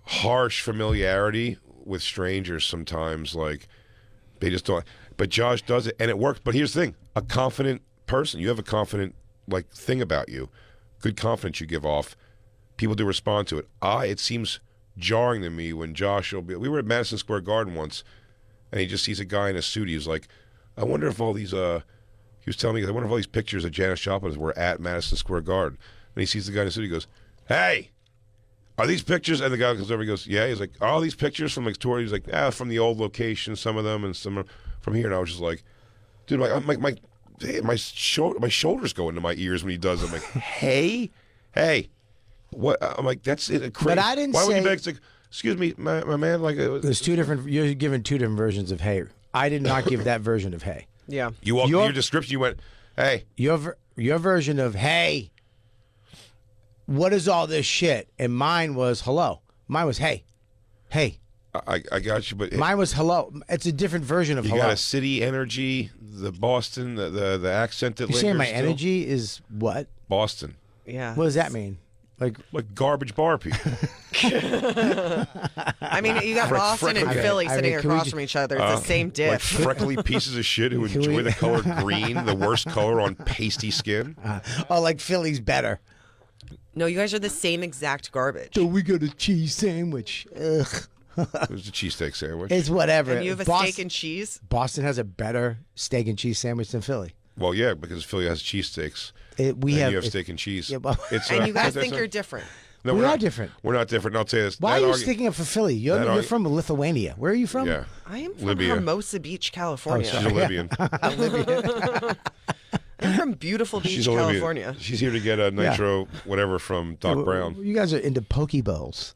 Harsh familiarity with strangers sometimes, like they just don't. But Josh does it, and it works. But here's the thing: a confident person. You have a confident thing about you. Good confidence you give off. People do respond to it. It seems jarring to me when Josh will be. We were at Madison Square Garden once, and he just sees a guy in a suit. He was like, "I wonder if all these." He was telling me, "I wonder if all these pictures of Janis Joplin were at Madison Square Garden." And he sees the guy in a suit. He goes, "Hey, are these pictures?" And the guy comes over. He goes, "Yeah." He's like, "All these pictures from like tour." He's like, from the old location, some of them, and some from here." And I was just like, "Dude, my shoulders go into my ears when he does it." I'm like, hey, what? I'm like, that's it. But I didn't Why would say- you be like, excuse me, my man? Like, There's two different. You're given two different versions of hay. I did not give that version of hay. Yeah. you walked your description. You went, hey, Your version of hey. What is all this shit? And mine was hello. Mine was hey. I got you, but Mine was hello. It's a different version of you hello. got a city energy, the Boston, the accent that You're lingers. saying my still. energy is what? Boston, Yeah. What does that mean? Like garbage bar people. I mean, you got Boston and freckly- Philly I mean, sitting can we across ju- from each other. It's the same Like diff. freckly pieces of shit who Can enjoy we- the color green, the worst color on pasty skin. like Philly's better. No, you guys are the same exact garbage. So we got a cheese sandwich. Ugh. It was a cheesesteak sandwich. It's whatever. And you have a Boston, steak and cheese? Boston has a better steak and cheese sandwich than Philly. Well, yeah, because Philly has cheesesteaks. We and have you have steak and cheese. Yeah, well, And you guys that's think you're different. No, we we're are not different. We're not different. I'll tell you this. Why That are you argu- sticking up for Philly? You're from Lithuania. Where are you from? Yeah. I am from Libya. Hermosa Beach, California. She's a Libyan. I'm from beautiful Beach, She's a Libyan. California. She's here to get a nitro whatever from Doc Brown. You guys are into poke bowls.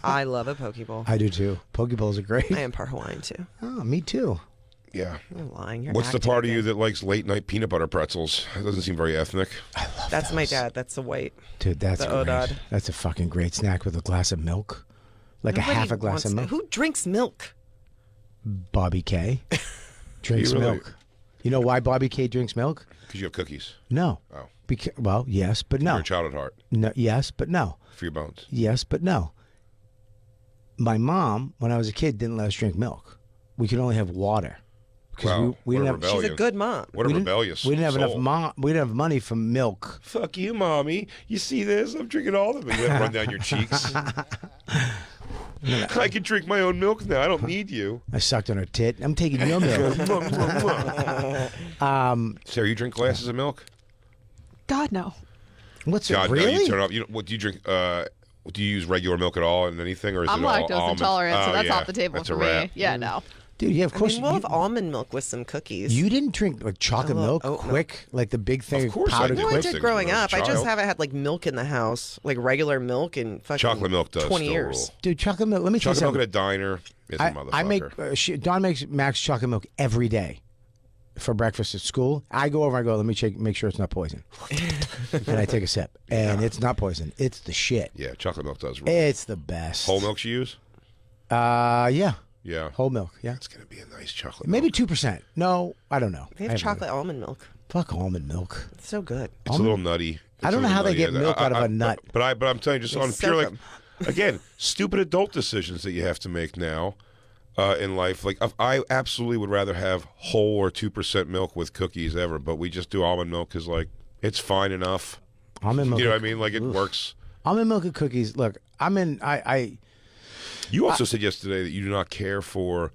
I love a poke bowl. I do too. Poke bowls are great. I am part Hawaiian too. Oh, me too. Yeah. You're lying. You're What's the acting part of again. you that likes late night peanut butter pretzels? It doesn't seem very ethnic. That's my dad. That's the white. Dude, that's the great. Odad. That's a fucking great snack with a glass of milk. Like Nobody a half a glass wants of milk. Who drinks milk? Bobby K drinks You really- milk. You know why Bobby K drinks milk? Because you have cookies. No. Oh. Well, yes, but no. Your child at heart. No, yes, but no. For your bones. Yes, but no. My mom, when I was a kid, didn't let us drink milk. We could only have water. Because Wow, we what a didn't have. rebellion. She's a good mom. What a we didn't- rebellious We didn't have soul. enough. We didn't have money for milk. Fuck you, mommy. You see this? I'm drinking all of it. You let it run down your cheeks. I can drink my own milk now. I don't need you. I sucked on her tit. I'm taking your milk. Sarah, you drink glasses of milk? God, no. What's God, it really? no, you turn off. You know, what do you drink? Do you use regular milk at all in anything, or is I'm it all lactose almond? intolerant, so Oh, that's yeah, off the table that's for a me. wrap. Yeah, no. Dude, yeah, of I course. mean, we'll have almond milk with some cookies. You didn't drink like chocolate I love milk oat quick, like the big thing, Of course I powdered did. No, I quick. did things growing when I was up. a I just child. haven't had like milk in the house, like regular milk in fucking Chocolate milk does 20 still years. rule. Dude, chocolate milk. Let me tell you Chocolate milk at something. a diner is a motherfucker. I make Dawn makes Max chocolate milk every day for breakfast at school. I go over. I go. Let me make sure it's not poison. And I take a sip, and it's not poison. It's the shit. Yeah, chocolate milk does rule. It's the best. Whole milk you use? Yeah. Yeah. Whole milk. Yeah. It's gonna be a nice chocolate. Maybe milk. 2%. No, I don't know. They I have haven't- chocolate almond milk. Fuck almond milk. It's so good. It's a little nutty. I don't know how they get milk out of a nut. But I'm telling you, just They on soak pure like, 'em. again, stupid adult decisions that you have to make now in life. Like I absolutely would rather have whole or 2% milk with cookies ever, but we just do almond milk because like it's fine enough. Almond milk. You know what I mean? Like it works. Almond milk and cookies. Look, You also said yesterday that you do not care for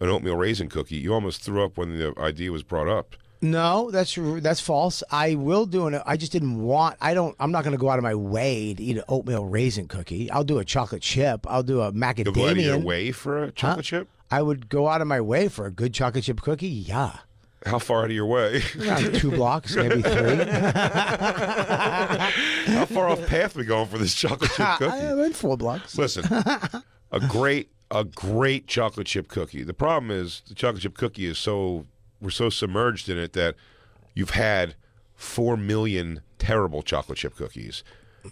an oatmeal raisin cookie. You almost threw up when the idea was brought up. No, that's false. I will do it. I just didn't want. I'm not going to go out of my way to eat an oatmeal raisin cookie. I'll do a chocolate chip. I'll do a macadamia. You'll go out of your way for a chocolate chip? I would go out of my way for a good chocolate chip cookie. Yeah, How far out of your way? around 2 blocks, maybe 3. How far off path we going for this chocolate chip cookie? I'm in 4 blocks. Listen, a great chocolate chip cookie. The problem is the chocolate chip cookie is we're so submerged in it that you've had 4 million terrible chocolate chip cookies,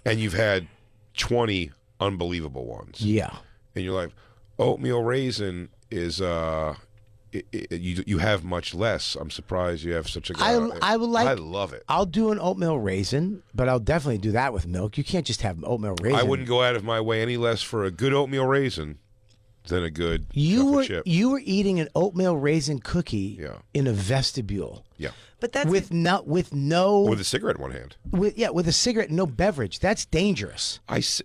and you've had 20 unbelievable ones. Yeah, And you're like, oatmeal raisin is you have much less. I'm surprised you have such a. I would like. I love it. I'll do an oatmeal raisin, but I'll definitely do that with milk. You can't just have oatmeal raisin. I wouldn't go out of my way any less for a good oatmeal raisin than a good chocolate chip. You were eating an oatmeal raisin cookie in a vestibule. Yeah. But that's with no With a cigarette in one hand. with a cigarette, no beverage. That's dangerous. That's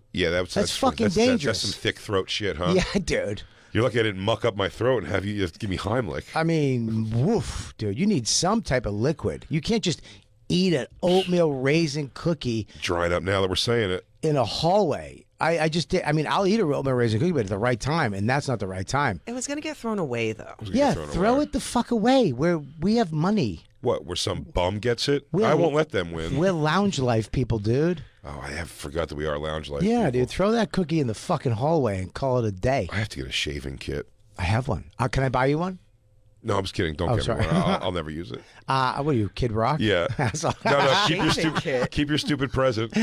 fucking dangerous. That's some thick throat shit, huh? Yeah, dude. You're lucky I didn't muck up my throat and have you just give me Heimlich. I mean, woof, dude. You need some type of liquid. You can't just eat an oatmeal raisin cookie Dry it up now that we're saying it. in a hallway. I just did. I mean, I'll eat a oatmeal raisin cookie, but at the right time, and that's not the right time. It was going to get thrown away, though. Yeah, throw it the fuck away. Where we have money. What? Where some bum gets it? We're- I won't let them win. We're lounge life people, dude. Oh, I forgot that we are lounge life. Yeah, people. dude. Throw that cookie in the fucking hallway and call it a day. I have to get a shaving kit. I have one. Can I buy you one? No, I'm just kidding. Don't Oh, get me sorry. one. I'll never use it. What are you, Kid Rock? Yeah. That's all. No, Shaving keep your stupid present.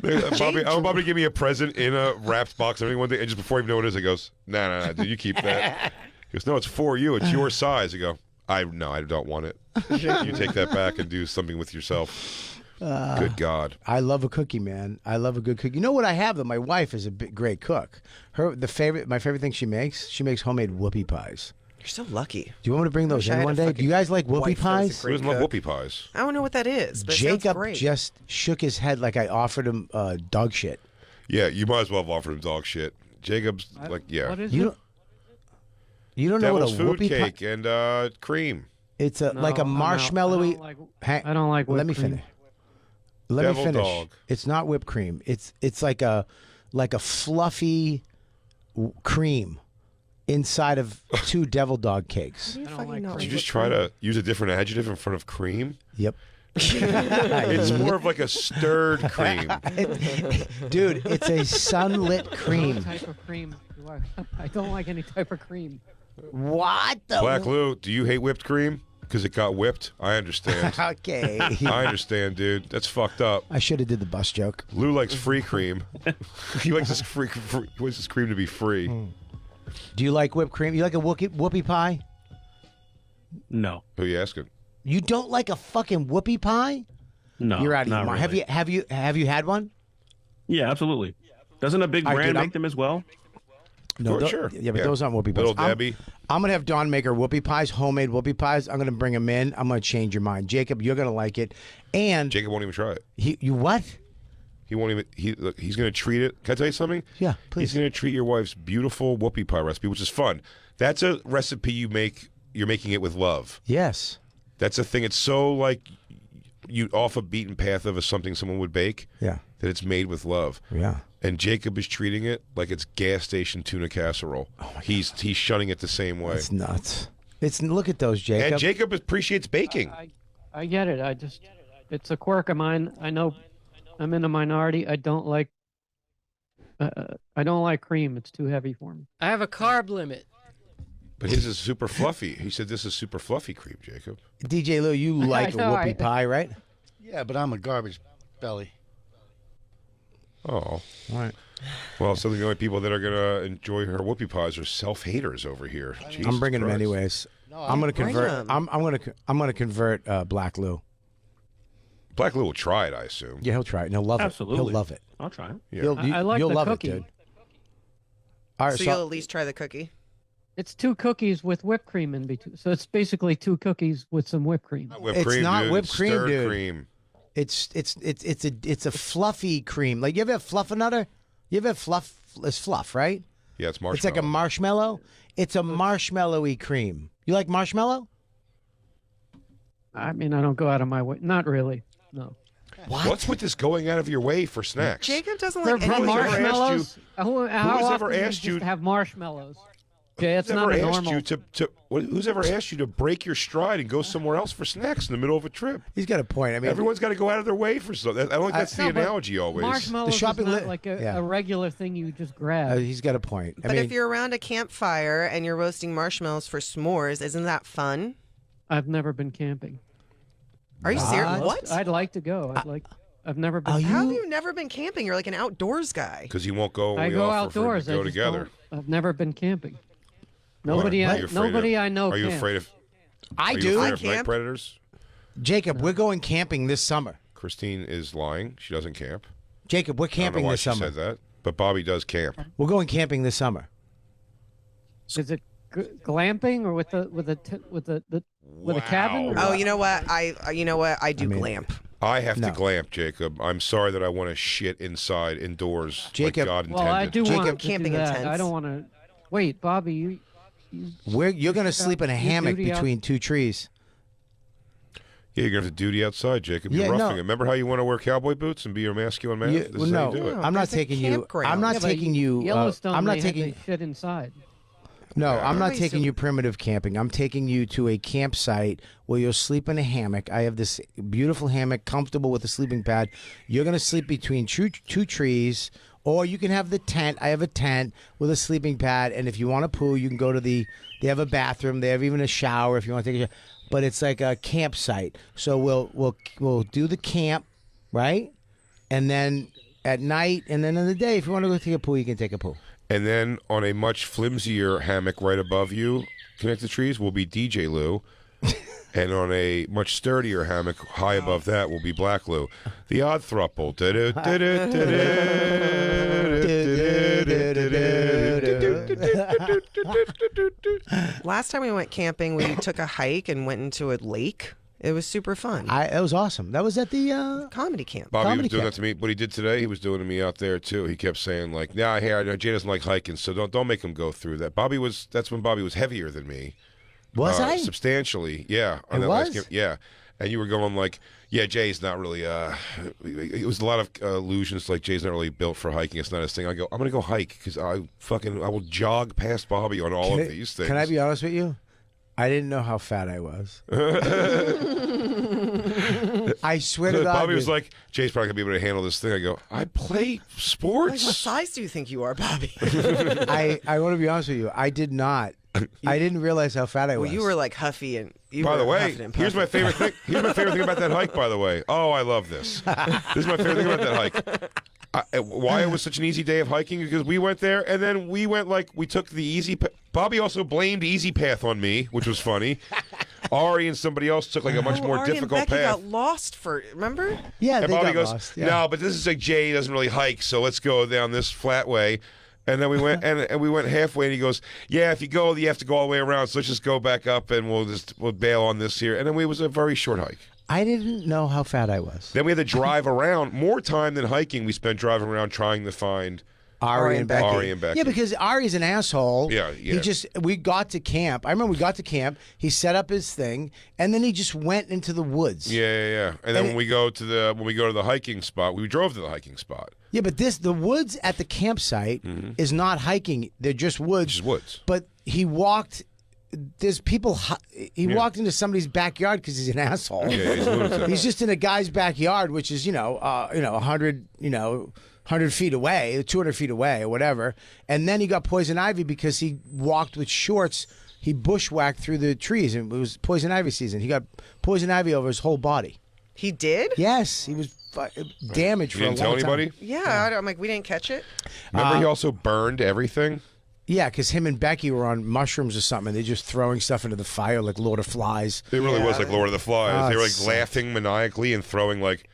Bobby give me a present in a wrapped box and everything one day, and just before he even know what it is, he goes, "No, dude, you keep that." He goes, "No, it's for you. It's your size." I go, I don't want it. You take that back and do something with yourself. Good God. I love a cookie, man. I love a good cookie. You know what I have though? My wife is a great cook. My favorite thing she makes homemade whoopie pies. You're so lucky. Do you want me to bring those Wish I in had one a day? fucking Do you guys like whoopie wife that was a pies? great Who's my cook. whoopie pies? I don't know what that is, but it sounds Jacob great. just shook his head like I offered him dog shit. Yeah, you might as well have offered him dog shit. Jacob's like, yeah. What is You it? don't, you don't know what a Devil's food whoopie cake pie and cream. It's No, like a I'm out. marshmallowy. I don't like Let whipped me cream. finish. Let Devil me finish. dog. It's not whipped cream. It's like a fluffy cream inside of 2 devil dog cakes. Did you just try to use a different adjective in front of cream? Yep. It's more of like a stirred cream. Dude, it's a sunlit cream. What type of cream? I don't like any type of cream. What the? Black Lou, do you hate whipped cream? Because it got whipped? I understand. Okay. I understand, dude. That's fucked up. I should have did the bus joke. Lou likes free cream. He likes his he wants his cream to be free. Do you like whipped cream? You like a whoopie pie? No. Who are you asking? You don't like a fucking whoopie pie? No. You're out of your not mind. really. Have you had one? Yeah, absolutely. Doesn't a big All right, brand dude, make them as well? No, Sure. Yeah, but those aren't whoopie pies. Little Debbie. I'm gonna have Dawn make her whoopie pies, homemade whoopie pies. I'm gonna bring them in. I'm gonna change your mind, Jacob. You're gonna like it, and Jacob won't even try it. you what? He won't even. He's going to treat it. Can I tell you something? Yeah, please. He's going to treat your wife's beautiful whoopie pie recipe, which is fun. That's a recipe you make. You're making it with love. Yes. That's a thing. It's so like you off a beaten path of something someone would bake. Yeah. That it's made with love. Yeah. And Jacob is treating it like it's gas station tuna casserole. He's shunning it the same way. It's nuts. Look at those, Jacob. And Jacob appreciates baking. I get it. It's a quirk of mine. I know I'm in a minority. I don't like cream. It's too heavy for me. I have a carb limit. But his is super fluffy. He said this is super fluffy cream, Jacob. DJ Lou, you like a whoopie pie, right? Yeah, but I'm a garbage belly. Oh. All right. Well, some of the only people that are going to enjoy her whoopie pies are self-haters over here. I'm bringing them anyways. I'm going to convert. I'm going to convert Black Lou. Black Lou will try it, I assume. Yeah, he'll try it. And he'll love Absolutely. it. He'll love it. I'll try it. Yeah. I like you'll the love cookie. it, dude. All right, So you'll at least try the cookie. It's 2 cookies with whipped cream in between. So it's basically 2 cookies with some whipped cream. Whipped It's cream, not dude. whipped cream, Stirred dude. cream. It's a fluffy cream. Like you ever have Fluffernutter? You ever have fluff? It's fluff, right? Yeah, it's marshmallow. It's like a marshmallow. It's a marshmallowy cream. You like marshmallow? I mean, I don't go out of my way. Not really. No. What's with this going out of your way for snacks? Jacob doesn't They're like any Who's ever asked marshmallows. How who's often ever do you asked you- just have marshmallows? Okay, it's Who's not ever a asked normal. you who's ever asked you to break your stride and go somewhere else for snacks in the middle of a trip? He's got a point. I mean, Everyone's got to go out of their way for something. I don't think that's the No, but analogy always. Marshmallows The shopping is not li- like yeah. a regular thing you just grab. he's got a point. I But mean, if you're around a campfire and you're roasting marshmallows for s'mores, isn't that fun? I've never been camping. Are you serious? What? I'd like to go. I've never been. How have you never been camping? You're like an outdoors guy. Because he won't go. I we go offer for him outdoors. to go I just together. don't- I've never been camping. What? Nobody, Are you afraid nobody of- I know. Are you camps. afraid of? I are you do. afraid I of night camp. predators? Jacob, we're going camping this summer. Christine is lying. She doesn't camp. Jacob, we're I don't camping know why this she summer. said that, but Bobby does camp. We're going camping this summer. Is it glamping or with a cabin? Oh, you know what? I do glamp. I have No. to glamp, Jacob. I'm sorry that I want to shit inside, indoors, Jacob- like God intended. Well, I do want to camping do that. intense. I don't want to. Wait, Bobby, you're You're going to sleep in a you hammock duty out- between 2 trees. Yeah, you're gonna have to duty outside, Jacob. You're Yeah, roughing no. it. Remember how you want to wear cowboy boots and be your masculine man? You- This is how you do it. I'm not taking you. I'm not taking you. Yellowstone. I'm not they had taking. the shit inside. No, I'm not Everybody's taking so- you primitive camping. I'm taking you to a campsite where you'll sleep in a hammock. I have this beautiful hammock, comfortable with a sleeping pad. You're going to sleep between two trees, or you can have the tent. I have a tent with a sleeping pad, and if you want to poo, you can go to the. They have a bathroom. They have even a shower if you want to take a shower. But it's like a campsite. So we'll do the camp, right? And then at night, and then in the day, if you want to go take a poo, you can take a poo. And then on a much flimsier hammock right above you, connected to trees, will be DJ Lou. And on a much sturdier hammock high above that will be Black Lou. The odd thruple. Last time we went camping, we took a hike and went into a lake. It was super fun. That was awesome. That was at the comedy camp. Bobby Comedy was doing camp. that to me. What he did today, he was doing to me out there too. He kept saying like, "Yeah, I hear Jay doesn't like hiking, so don't make him go through that." That's when Bobby was heavier than me, Was I? Substantially, yeah. On It that was? last game, yeah. And you were going like, yeah, Jay's not really. It was a lot of allusions like Jay's not really built for hiking. It's not his thing. I go, I'm gonna go hike because I will jog past Bobby on all of these things. Can I be honest with you? I didn't know how fat I was. I swear to God. Bobby was dude. like, Jay's probably gonna be able to handle this thing. I go, I play sports. Like, what size do you think you are, Bobby? I want to be honest with you. I did not. I didn't realize how fat I was. Well, you were like huffy and. By the way, here's my favorite thing. Here's my favorite thing about that hike. By the way, oh, I love this. This is my favorite thing about that hike. Why it was such an easy day of hiking because we went there and then we went we took the easy. Bobby also blamed Easy Path on me, which was funny. Ari and somebody else took like a much more Ari difficult and Becky path. got lost for remember? Yeah, And they Bobby got goes, lost. Yeah. no, but this is like Jay doesn't really hike, so let's go down this flat way. And then we went and we went halfway, and he goes, "Yeah, if you go, you have to go all the way around. So let's just go back up, and we'll bail on this here." And then it was a very short hike. I didn't know how fat I was. Then we had to drive around. More time than hiking, we spent driving around trying to find Ari and Becky. Ari and Becky. Yeah, because Ari's an asshole. Yeah. We got to camp. I remember we got to camp. He set up his thing, and then he just went into the woods. Yeah. And then when we go to the hiking spot, we drove to the hiking spot. Yeah, but the woods at the campsite is not hiking. They're just woods. Just woods. But he walked. There's people. He walked into somebody's backyard because he's an asshole. Yeah, he's a lunatic. He's just in a guy's backyard, which is 100 100 feet away, 200 feet away, or whatever. And then he got poison ivy because he walked with shorts. He bushwhacked through the trees, and it was poison ivy season. He got poison ivy over his whole body. He did? Yes, he was damaged for a long time. You didn't tell anybody? Yeah, I'm like, we didn't catch it. Remember, he also burned everything. Yeah, because him and Becky were on mushrooms or something. And they're just throwing stuff into the fire like Lord of Flies. It really was like Lord of the Flies. Oh, They were like it laughing maniacally and throwing like.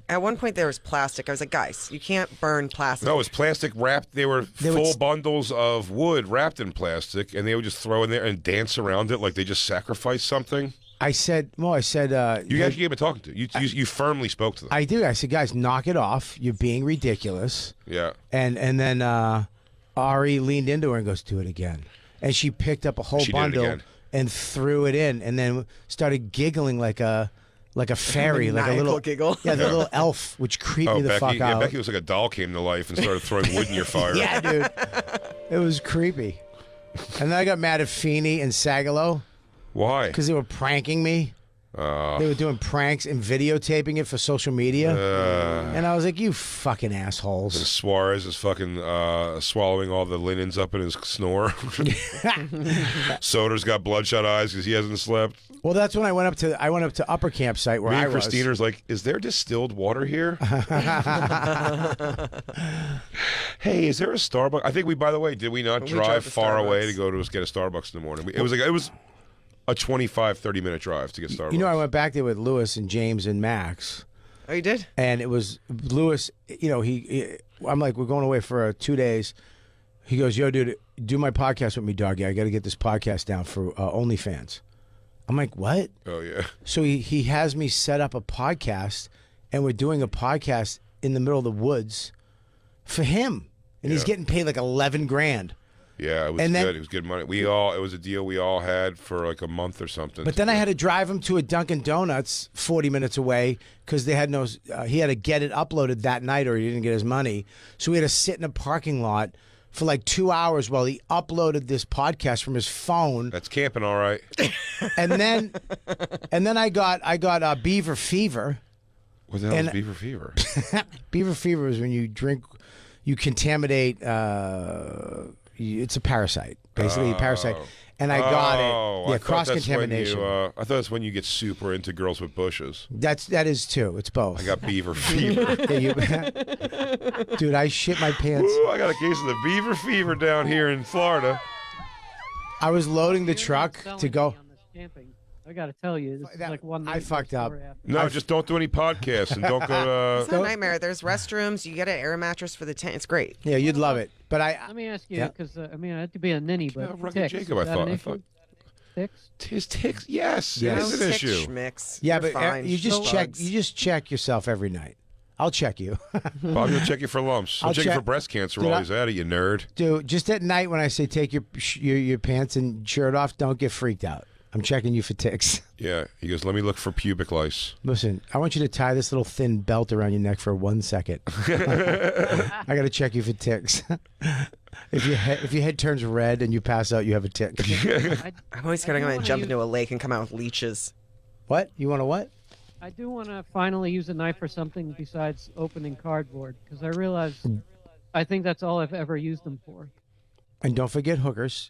At one point, there was plastic. I was like, guys, you can't burn plastic. No, it was plastic wrapped. They were full bundles of wood wrapped in plastic, and they would just throw in there and dance around it like they just sacrificed something. I said. You actually gave him a talking to. You firmly spoke to them. I do. I said, guys, knock it off. You're being ridiculous. Yeah. And then Ari leaned into her and goes, do it again. And she picked up a whole She did it bundle again. and threw it in, and then started giggling like a fairy, like a little giggle. Yeah, the little elf, which creeped me the Becky, fuck out. Becky was like a doll came to life and started throwing wood in your fire. Yeah, dude. It was creepy. And then I got mad at Feeney and Sagalo. Why? Because they were pranking me. They were doing pranks and videotaping it for social media. And I was like, you fucking assholes. And Suarez is fucking swallowing all the linens up in his snore. Soder's got bloodshot eyes because he hasn't slept. Well, that's when I went up to Upper Campsite where Me I and was. Christina's like, is there distilled water here? Hey, is there a Starbucks? I think by the way, did we not drive drove to far away to Starbucks. go to get a Starbucks in the morning? It was a 25-30 minute drive to get Starbucks. You know, I went back there with Lewis and James and Max. Oh, you did? And it was Lewis, I'm like, we're going away for 2 days. He goes, yo, dude, do my podcast with me, doggy. I got to get this podcast down for OnlyFans. I'm like, what? Oh, yeah. So he has me set up a podcast, and we're doing a podcast in the middle of the woods for him. And he's getting paid like $11,000. Yeah, it was good. It was good money. It was a deal we all had for like a month or something. But then I had to drive him to a Dunkin' Donuts 40 minutes away because they had he had to get it uploaded that night or he didn't get his money. So we had to sit in a parking lot for like 2 hours while he uploaded this podcast from his phone. That's camping, all right. And then I got beaver fever. What the hell is beaver fever? Beaver fever is when you drink, you contaminate. It's a parasite, basically a parasite. And I got it. Yeah, cross contamination. I thought that's when you get super into girls with bushes. That is too. It's both. I got beaver fever. Dude, I shit my pants. Ooh, I got a case of the beaver fever down here in Florida. I was loading the truck to go. I got to tell you, this is like one night. I fucked up. No, just don't do any podcasts and don't go to. It's not a nightmare. There's restrooms. You get an air mattress for the tent. It's great. Yeah, you'd love it. But let me ask you, because I had to be a ninny, but ticks, Jacob, is that an issue? Ticks? His ticks, yes, Yes. it is an Tick issue. schmicks. yeah, You're but fine. you just check. Bugs. You just check yourself every night. I'll check you. Bobby will check you for lumps. I'll check you for breast cancer while he's at it, you nerd. Dude, just at night when I say take your pants and shirt off, don't get freaked out. I'm checking you for ticks. Yeah, he goes, let me look for pubic lice. Listen, I want you to tie this little thin belt around your neck for 1 second. I got to check you for ticks. If your head turns red and you pass out, you have a tick. I'm always scared I'm going to jump into a lake and come out with leeches. What? You want to what? I do want to finally use a knife for something besides opening cardboard, because I realize I think that's all I've ever used them for. And don't forget hookers.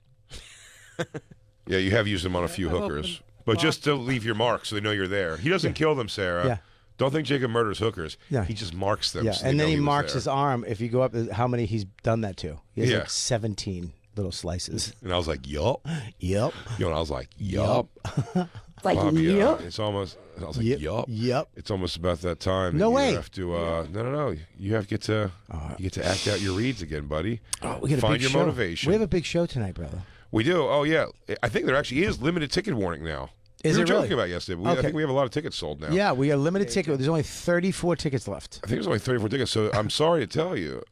Yeah, you have used them on a few hookers. But just to leave your mark so they know you're there. He doesn't kill them, Sarah. Yeah. Don't think Jacob murders hookers. Yeah. He just marks them. Yeah, so and then he was marks there. his arm. If you go up, how many he's done that to? He has Yeah. like 17 little slices. And I was like, yup. Yup. You know, and I was like, yup. It's like, Bobby, yup. it's almost, I was like, yup. Yup. It's almost about that time. No that way. You have to, no. You have to get to act out your reads again, buddy. Oh, we got a Find big your show. motivation. We have a big show tonight, brother. We do. Oh, yeah. I think there actually is limited ticket warning now. Is we were it really? joking about yesterday. But I think we have a lot of tickets sold now. Yeah, we got a limited ticket. There's only 34 tickets left. I think there's only 34 tickets. So I'm sorry to tell you,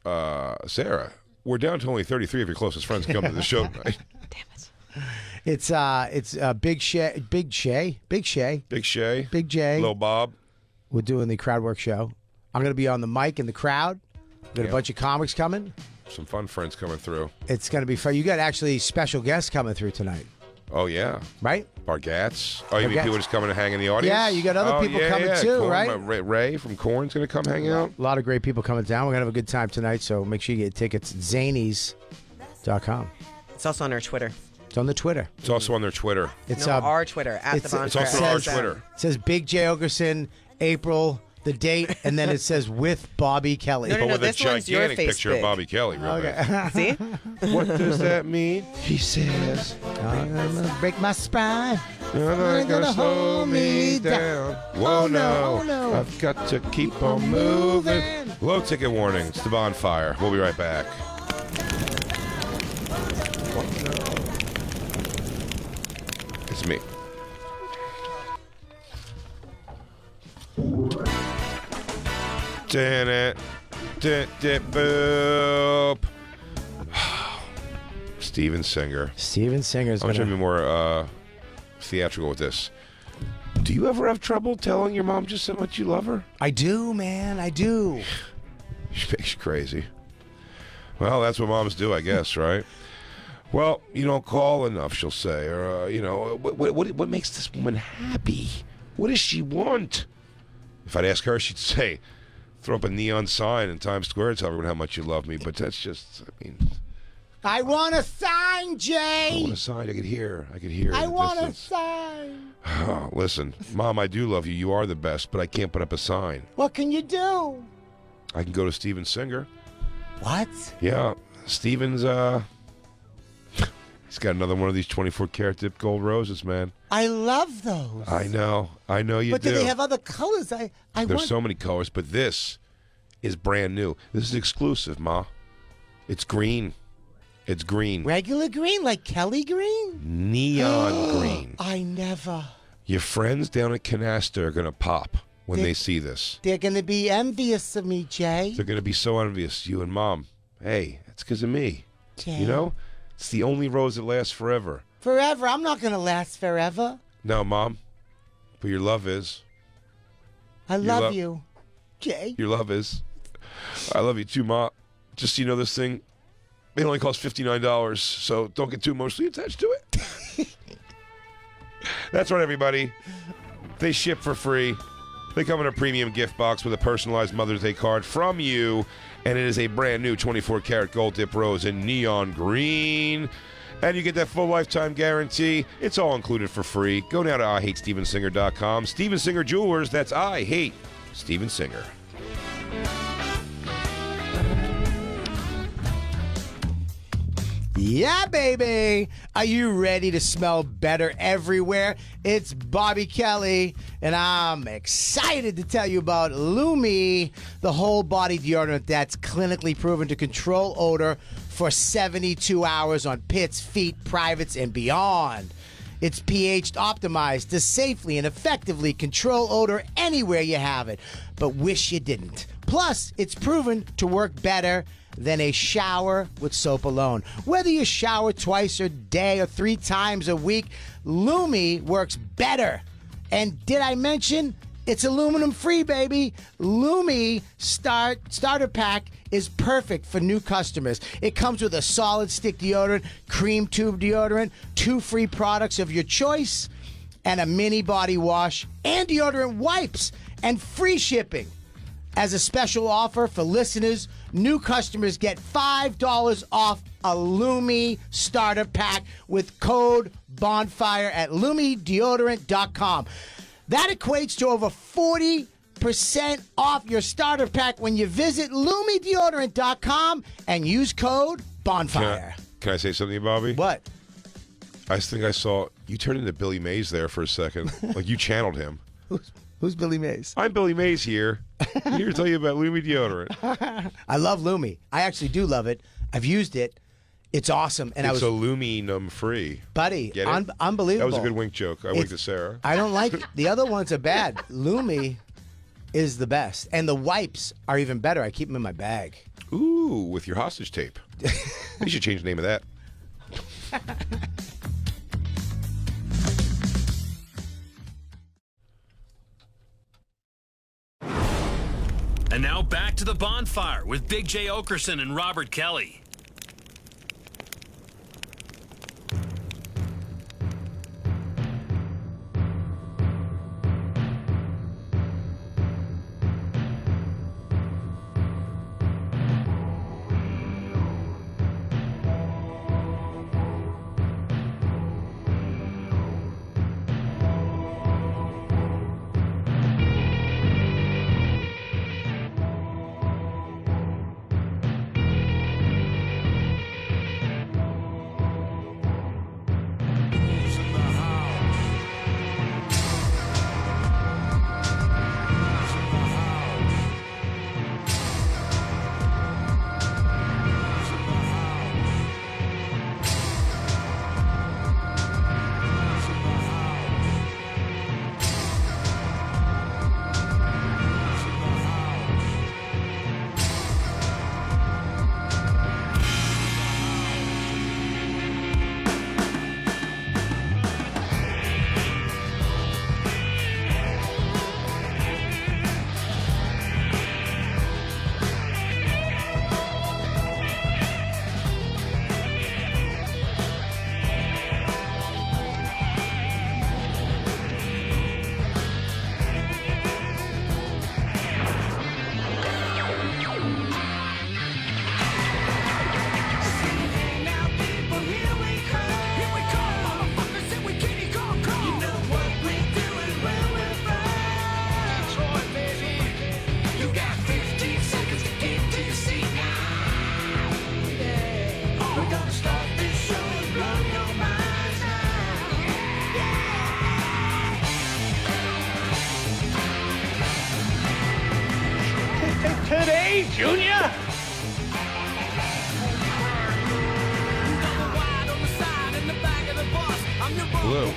Sarah, we're down to only 33 of your closest friends come to the show tonight. It's Big Shay, Big J, Big Shay, Lil Bob. We're doing the crowd work show. I'm going to be on the mic in the crowd. Got a bunch of comics coming. Some fun friends coming through. It's going to be fun. You got actually special guests coming through tonight. Oh, yeah. Right? Bargatz. Oh, you mean Bargatz. people just coming to hang in the audience? Yeah, you got other people coming too, Korn, right? Ray from Korn's going to come hang out. A lot of great people coming down. We're going to have a good time tonight, so make sure you get tickets at zanies.com. It's also on our Twitter. It's on the Twitter. It's also on their Twitter. It's our Twitter, at the Bonfire. It's also on our Twitter. It says Big J. Ogerson, April, the date, and then it says with Bobby Kelly. But with a this one's your gigantic face picture big. of Bobby Kelly. Really. Okay. See? What does that mean? He says, I'm gonna break my spine. You're not gonna hold me down. Whoa, no. I've got to keep on moving. Low ticket warning. It's the Bonfire. We'll be right back. It's me. Boop. Steven Singer. Steven Singer's I'm going trying to to be more theatrical with this. Do you ever have trouble telling your mom just how much you love her? I do, man. I do. She makes you crazy. Well, that's what moms do, I guess, right? Well, you don't call enough, she'll say. Or, what makes this woman happy? What does she want? If I'd ask her, she'd say, throw up a neon sign in Times Square and tell everyone how much you love me. But that's just, I want a sign, Jay. I want a sign. I could hear. I in the want a distance. sign. Oh, listen, Mom, I do love you. You are the best, but I can't put up a sign. What can you do? I can go to Steven Singer. What? Yeah, Steven's, he's got another one of these 24 karat dipped gold roses, man. I love those. I know you But do. do they have other colors? I There's want... so many colors, but this is brand new. This is exclusive, Ma. It's green. It's green. Regular green, like Kelly green? Neon green. I never. Your friends down at Canasta are going to pop when they see this. They're going to be envious of me, Jay. They're going to be so envious, you and Mom. Hey, it's because of me. Jay. You know? It's the only rose that lasts forever. Forever. I'm not going to last forever. No, Mom. But your love is. I Your love lo- you, Jay. Your love is. I love you too, Ma. Just so you know, this thing, it only costs $59, so don't get too emotionally attached to it. That's right, everybody. They ship for free. They come in a premium gift box with a personalized Mother's Day card from you, and it is a brand new 24 karat gold dip rose in neon green. And you get that full lifetime guarantee. It's all included for free. Go now to IHateStevenSinger.com. Steven Singer Jewelers, that's I Hate Steven Singer. Yeah, baby. Are you ready to smell better everywhere? It's Bobby Kelly, and I'm excited to tell you about Lumi, the whole body deodorant that's clinically proven to control odor for 72 hours on pits, feet, privates, and beyond. It's pH optimized to safely and effectively control odor anywhere you have it. But wish you didn't. Plus, it's proven to work better than a shower with soap alone. Whether you shower twice a day or 3 times a week, Lumi works better. And did I mention it's aluminum free, baby? Lumi starter pack is perfect for new customers. It comes with a solid stick deodorant, cream tube deodorant, 2 free products of your choice, and a mini body wash and deodorant wipes, and free shipping. As a special offer for listeners, new customers get $5 off a Lumi starter pack with code Bonfire at LumiDeodorant.com. That equates to over 40% off your starter pack when you visit LumiDeodorant.com and use code Bonfire. Can I say something, Bobby? What? I think I saw you turned into Billy Mays there for a second. Like you channeled him. Who's Billy Mays? I'm Billy Mays here. I'm here to tell you about Lumi deodorant. I love Lumi. I actually do love it. I've used it. It's awesome. And it's aluminum free. Buddy, Get it? Unbelievable. That was a good wink joke. I winked at Sarah. I don't like it. The other ones are bad. Lumi is the best. And the wipes are even better. I keep them in my bag. Ooh, with your hostage tape. You should change the name of that. And now back to the Bonfire with Big J. Okerson and Robert Kelly. Today, Junior! Blue.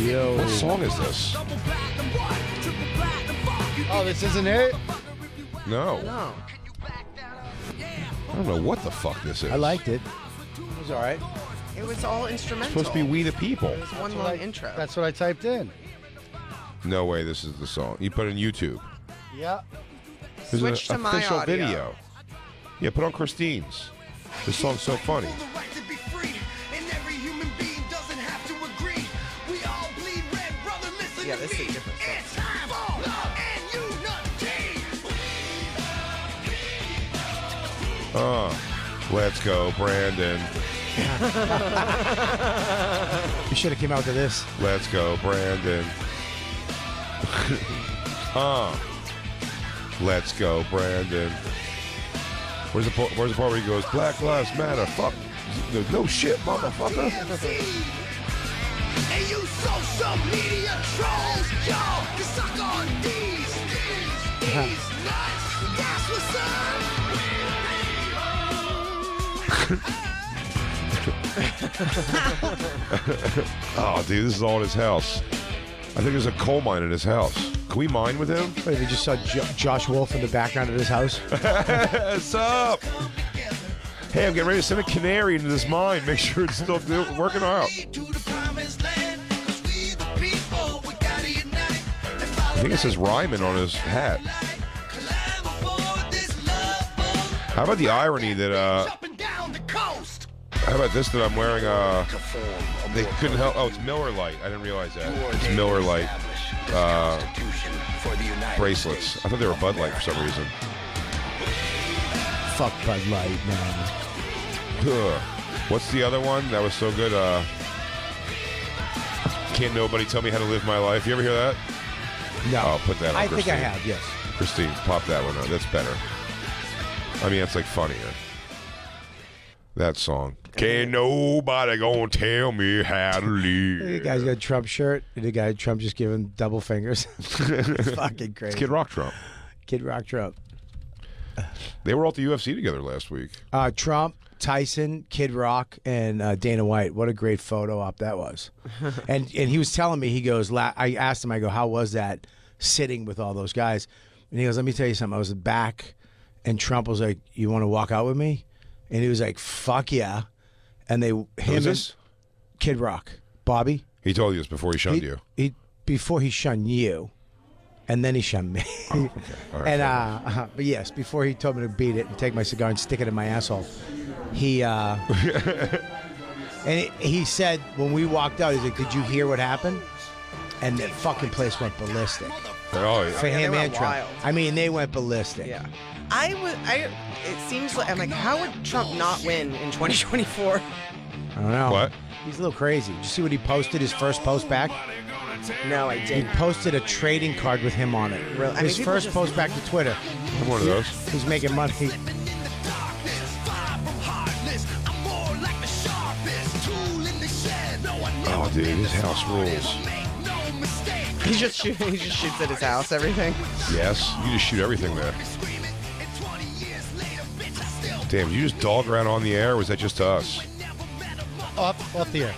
Yo. What song is this? Oh, this isn't it? No. No. I don't know what the fuck this is. I liked it. It was all right. It was all instrumental. It's supposed to be We the People. It was one long intro. That's what I typed in. No way this is the song. You put it on YouTube. Yeah. There's Switch an to my official audio. video. Yeah, put on Christine's. This song's so funny. Yeah, this is a different song. Let's go, Brandon. You should have came out to this. Let's go, Brandon. Let's go, Brandon. Where's the part where he goes, Black Lives Matter, fuck. No shit, motherfucker. And you social media trolls, y'all can suck on these nuts. That's what's Oh, dude, this is all in his house. I think there's a coal mine in his house. Can we mine with him? What if you just saw Josh Wolf in the background of his house? What's up? Hey, I'm getting ready to send a canary into this mine. Make sure it's still working out. I think it says Ryman on his hat. How about the irony that, how about this that I'm wearing, they couldn't help, it's Miller Lite. I didn't realize that. It's Miller Lite bracelets. I thought they were Bud Light for some reason. Fuck Bud Light, man. Ugh. What's the other one? That was so good. Can't nobody tell me how to live my life. You ever hear that? No. I'll put that on I Christine. think I have, yes. Christine, pop that one out. That's better. I mean, that's like funnier. That song. Can't nobody gonna tell me how to live. The guy's got a Trump shirt, and the guy Trump just giving double fingers. Fucking crazy. It's Kid Rock Trump. Kid Rock Trump. They were all at the UFC together last week. Trump, Tyson, Kid Rock, and Dana White. What a great photo op that was. and he was telling me, he goes, I asked him, I go, how was that sitting with all those guys? And he goes, let me tell you something. I was back, and Trump was like, you want to walk out with me? And he was like, fuck yeah. And Who is this? Kid Rock, Bobby. He told you this before he shunned you. Before he shunned you, and then he shunned me. Okay. All right, And but yes, before he told me to beat it and take my cigar and stick it in my asshole, he and he said when we walked out, he's like, "Did you hear what happened?" And the fucking place went ballistic. Oh, yeah. For Yeah, they him went and Trump. wild. I mean, they went ballistic. Yeah. It seems like, I'm like, how would Trump not win in 2024? I don't know. What? He's a little crazy. Did you see what he posted? His first post back. No, I He didn't. posted a trading card with him on it. Really? I mean, His people first just- post back to Twitter. I'm one of those. He's making money. Oh, dude, his house rules. He just shoots at his house, everything. Yes, you just shoot everything there. Damn, you just dog around on the air, or was that just to us? Off the air.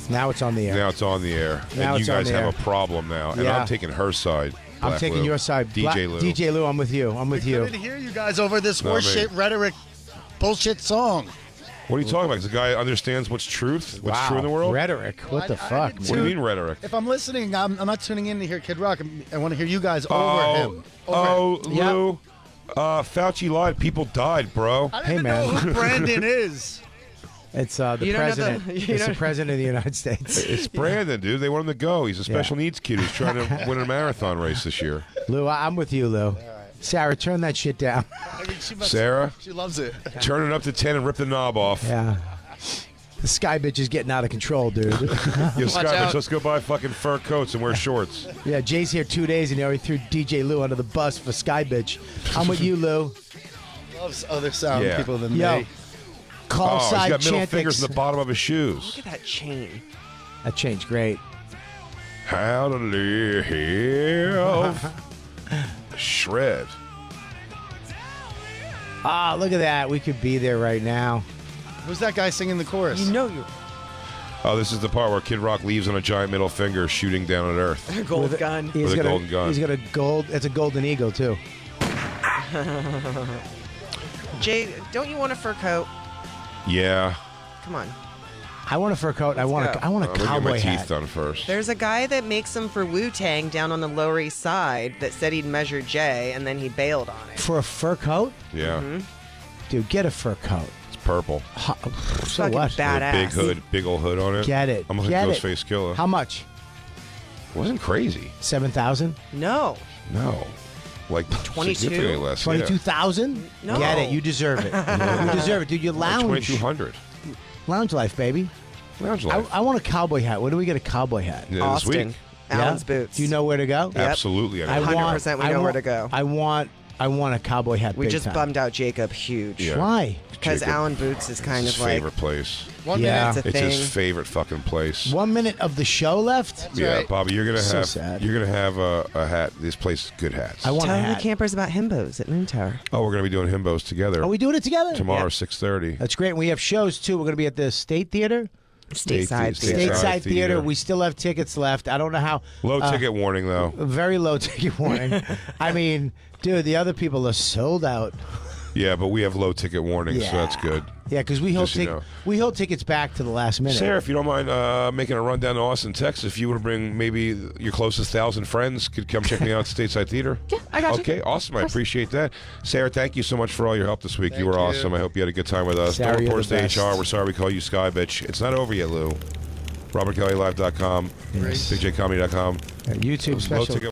Now it's on the air. Now it's on the air. Now And you it's on guys the have air. a problem now. And Yeah. I'm taking her side. I'm Black taking Lou. your side. DJ Lou. DJ Lou, I'm with you. I'm with you. I didn't hear you guys over this Not me. horseshit rhetoric bullshit song. What are you talking about? Because the guy understands what's truth, what's Wow. true in the world? Rhetoric. What the I fuck? didn't What do you mean rhetoric? If I'm listening, I'm not tuning in to hear Kid Rock. I want to hear you guys over Oh, him. Over him. Lou. Fauci lied. People died, bro. I don't Hey, even man. know who Brandon is. It's the You don't know the- president. you It's the don't- president of the United States. It's Brandon, dude. They want him to go. He's a special needs kid who's trying to win a marathon race this year. Lou, I'm with you, Lou. Sarah, turn that shit down. I mean, Sarah? she loves it. Turn it up to 10 and rip the knob off. Yeah. The sky bitch is getting out of control, dude. Yo, Scott, bitch, let's go buy fucking fur coats and wear shorts. Yeah, Jay's here 2 days and he already threw DJ Lou under the bus for Sky Bitch. I'm with you, Lou. Loves other sound Yeah. people than Yo, me. call He's side got middle Chantix. fingers in the bottom of his shoes. Look at that chain. That changed great. How to live. Shred. Ah, look at that. We could be there right now. Who's that guy singing the chorus? You know you Oh, this is the part where Kid Rock leaves on a giant middle finger shooting down at Earth. gold With a- gun. He's With a got golden gun. He's got a gold. It's a golden eagle too. Jay, don't you want a fur coat? Yeah. Come on. I want a fur coat. I want go. a. I want a I'm gonna get cowboy my teeth hat. done first. There's a guy that makes them for Wu-Tang down on the Lower East Side that said he'd measure Jay, and then he bailed on it. For a fur coat, Yeah. dude, get a fur coat. It's purple. So Fucking what? With a badass. big hood, big old hood on it. Get it. I'm a Get ghost it. face killer. How much? Wasn't crazy. 7,000? No. No. Like 22? significantly less. 22,000? No. Get it. You deserve it. You deserve it, dude. You Like lounge. 2,200. Lounge life, baby. Lounge I, life. I want a cowboy hat. Where do we get a cowboy hat? Yeah, this Austin. week. Allen's Yeah? Boots. Do you know where to go? Yep. Absolutely. I know. 100% we know where to go. I want a cowboy hat. We big just time. bummed out Jacob huge. Yeah. Why? Because Jacob. Allen Boots is kind His of like favorite place. One Yeah. minute. it's a It's thing. his favorite fucking place. 1 minute of the show left. Yeah, right. Bobby, you're gonna So have sad. a hat. This place is good hats. I want a Tell the hat. campers about Himbos at Moon Tower. Oh, we're gonna be doing himbos together Are we doing it together? tomorrow, Yeah. 6:30. That's great. We have shows too. We're going to be at the State Theater Stateside Theater. We still have tickets left. I don't know how. Low ticket warning, though. Very low ticket warning. I mean, dude, the other people are sold out. Yeah, but we have low ticket warning, so that's good. Yeah, because we hold we hold tickets back to the last minute. Sarah, if you don't mind making a run down to Austin, Texas, if you want to bring maybe your closest 1,000 friends, could come check me out at Stateside Theater. Yeah, I got you. Okay, awesome. I appreciate that. Sarah, thank you so much for all your help this week. You were awesome. I hope you had a good time with us. Sarah, Don't report you're the to HR. We're sorry we call you Sky Bitch. It's not over yet, Lou. RobertKellyLive.com, BigJComedy.com. YouTube special.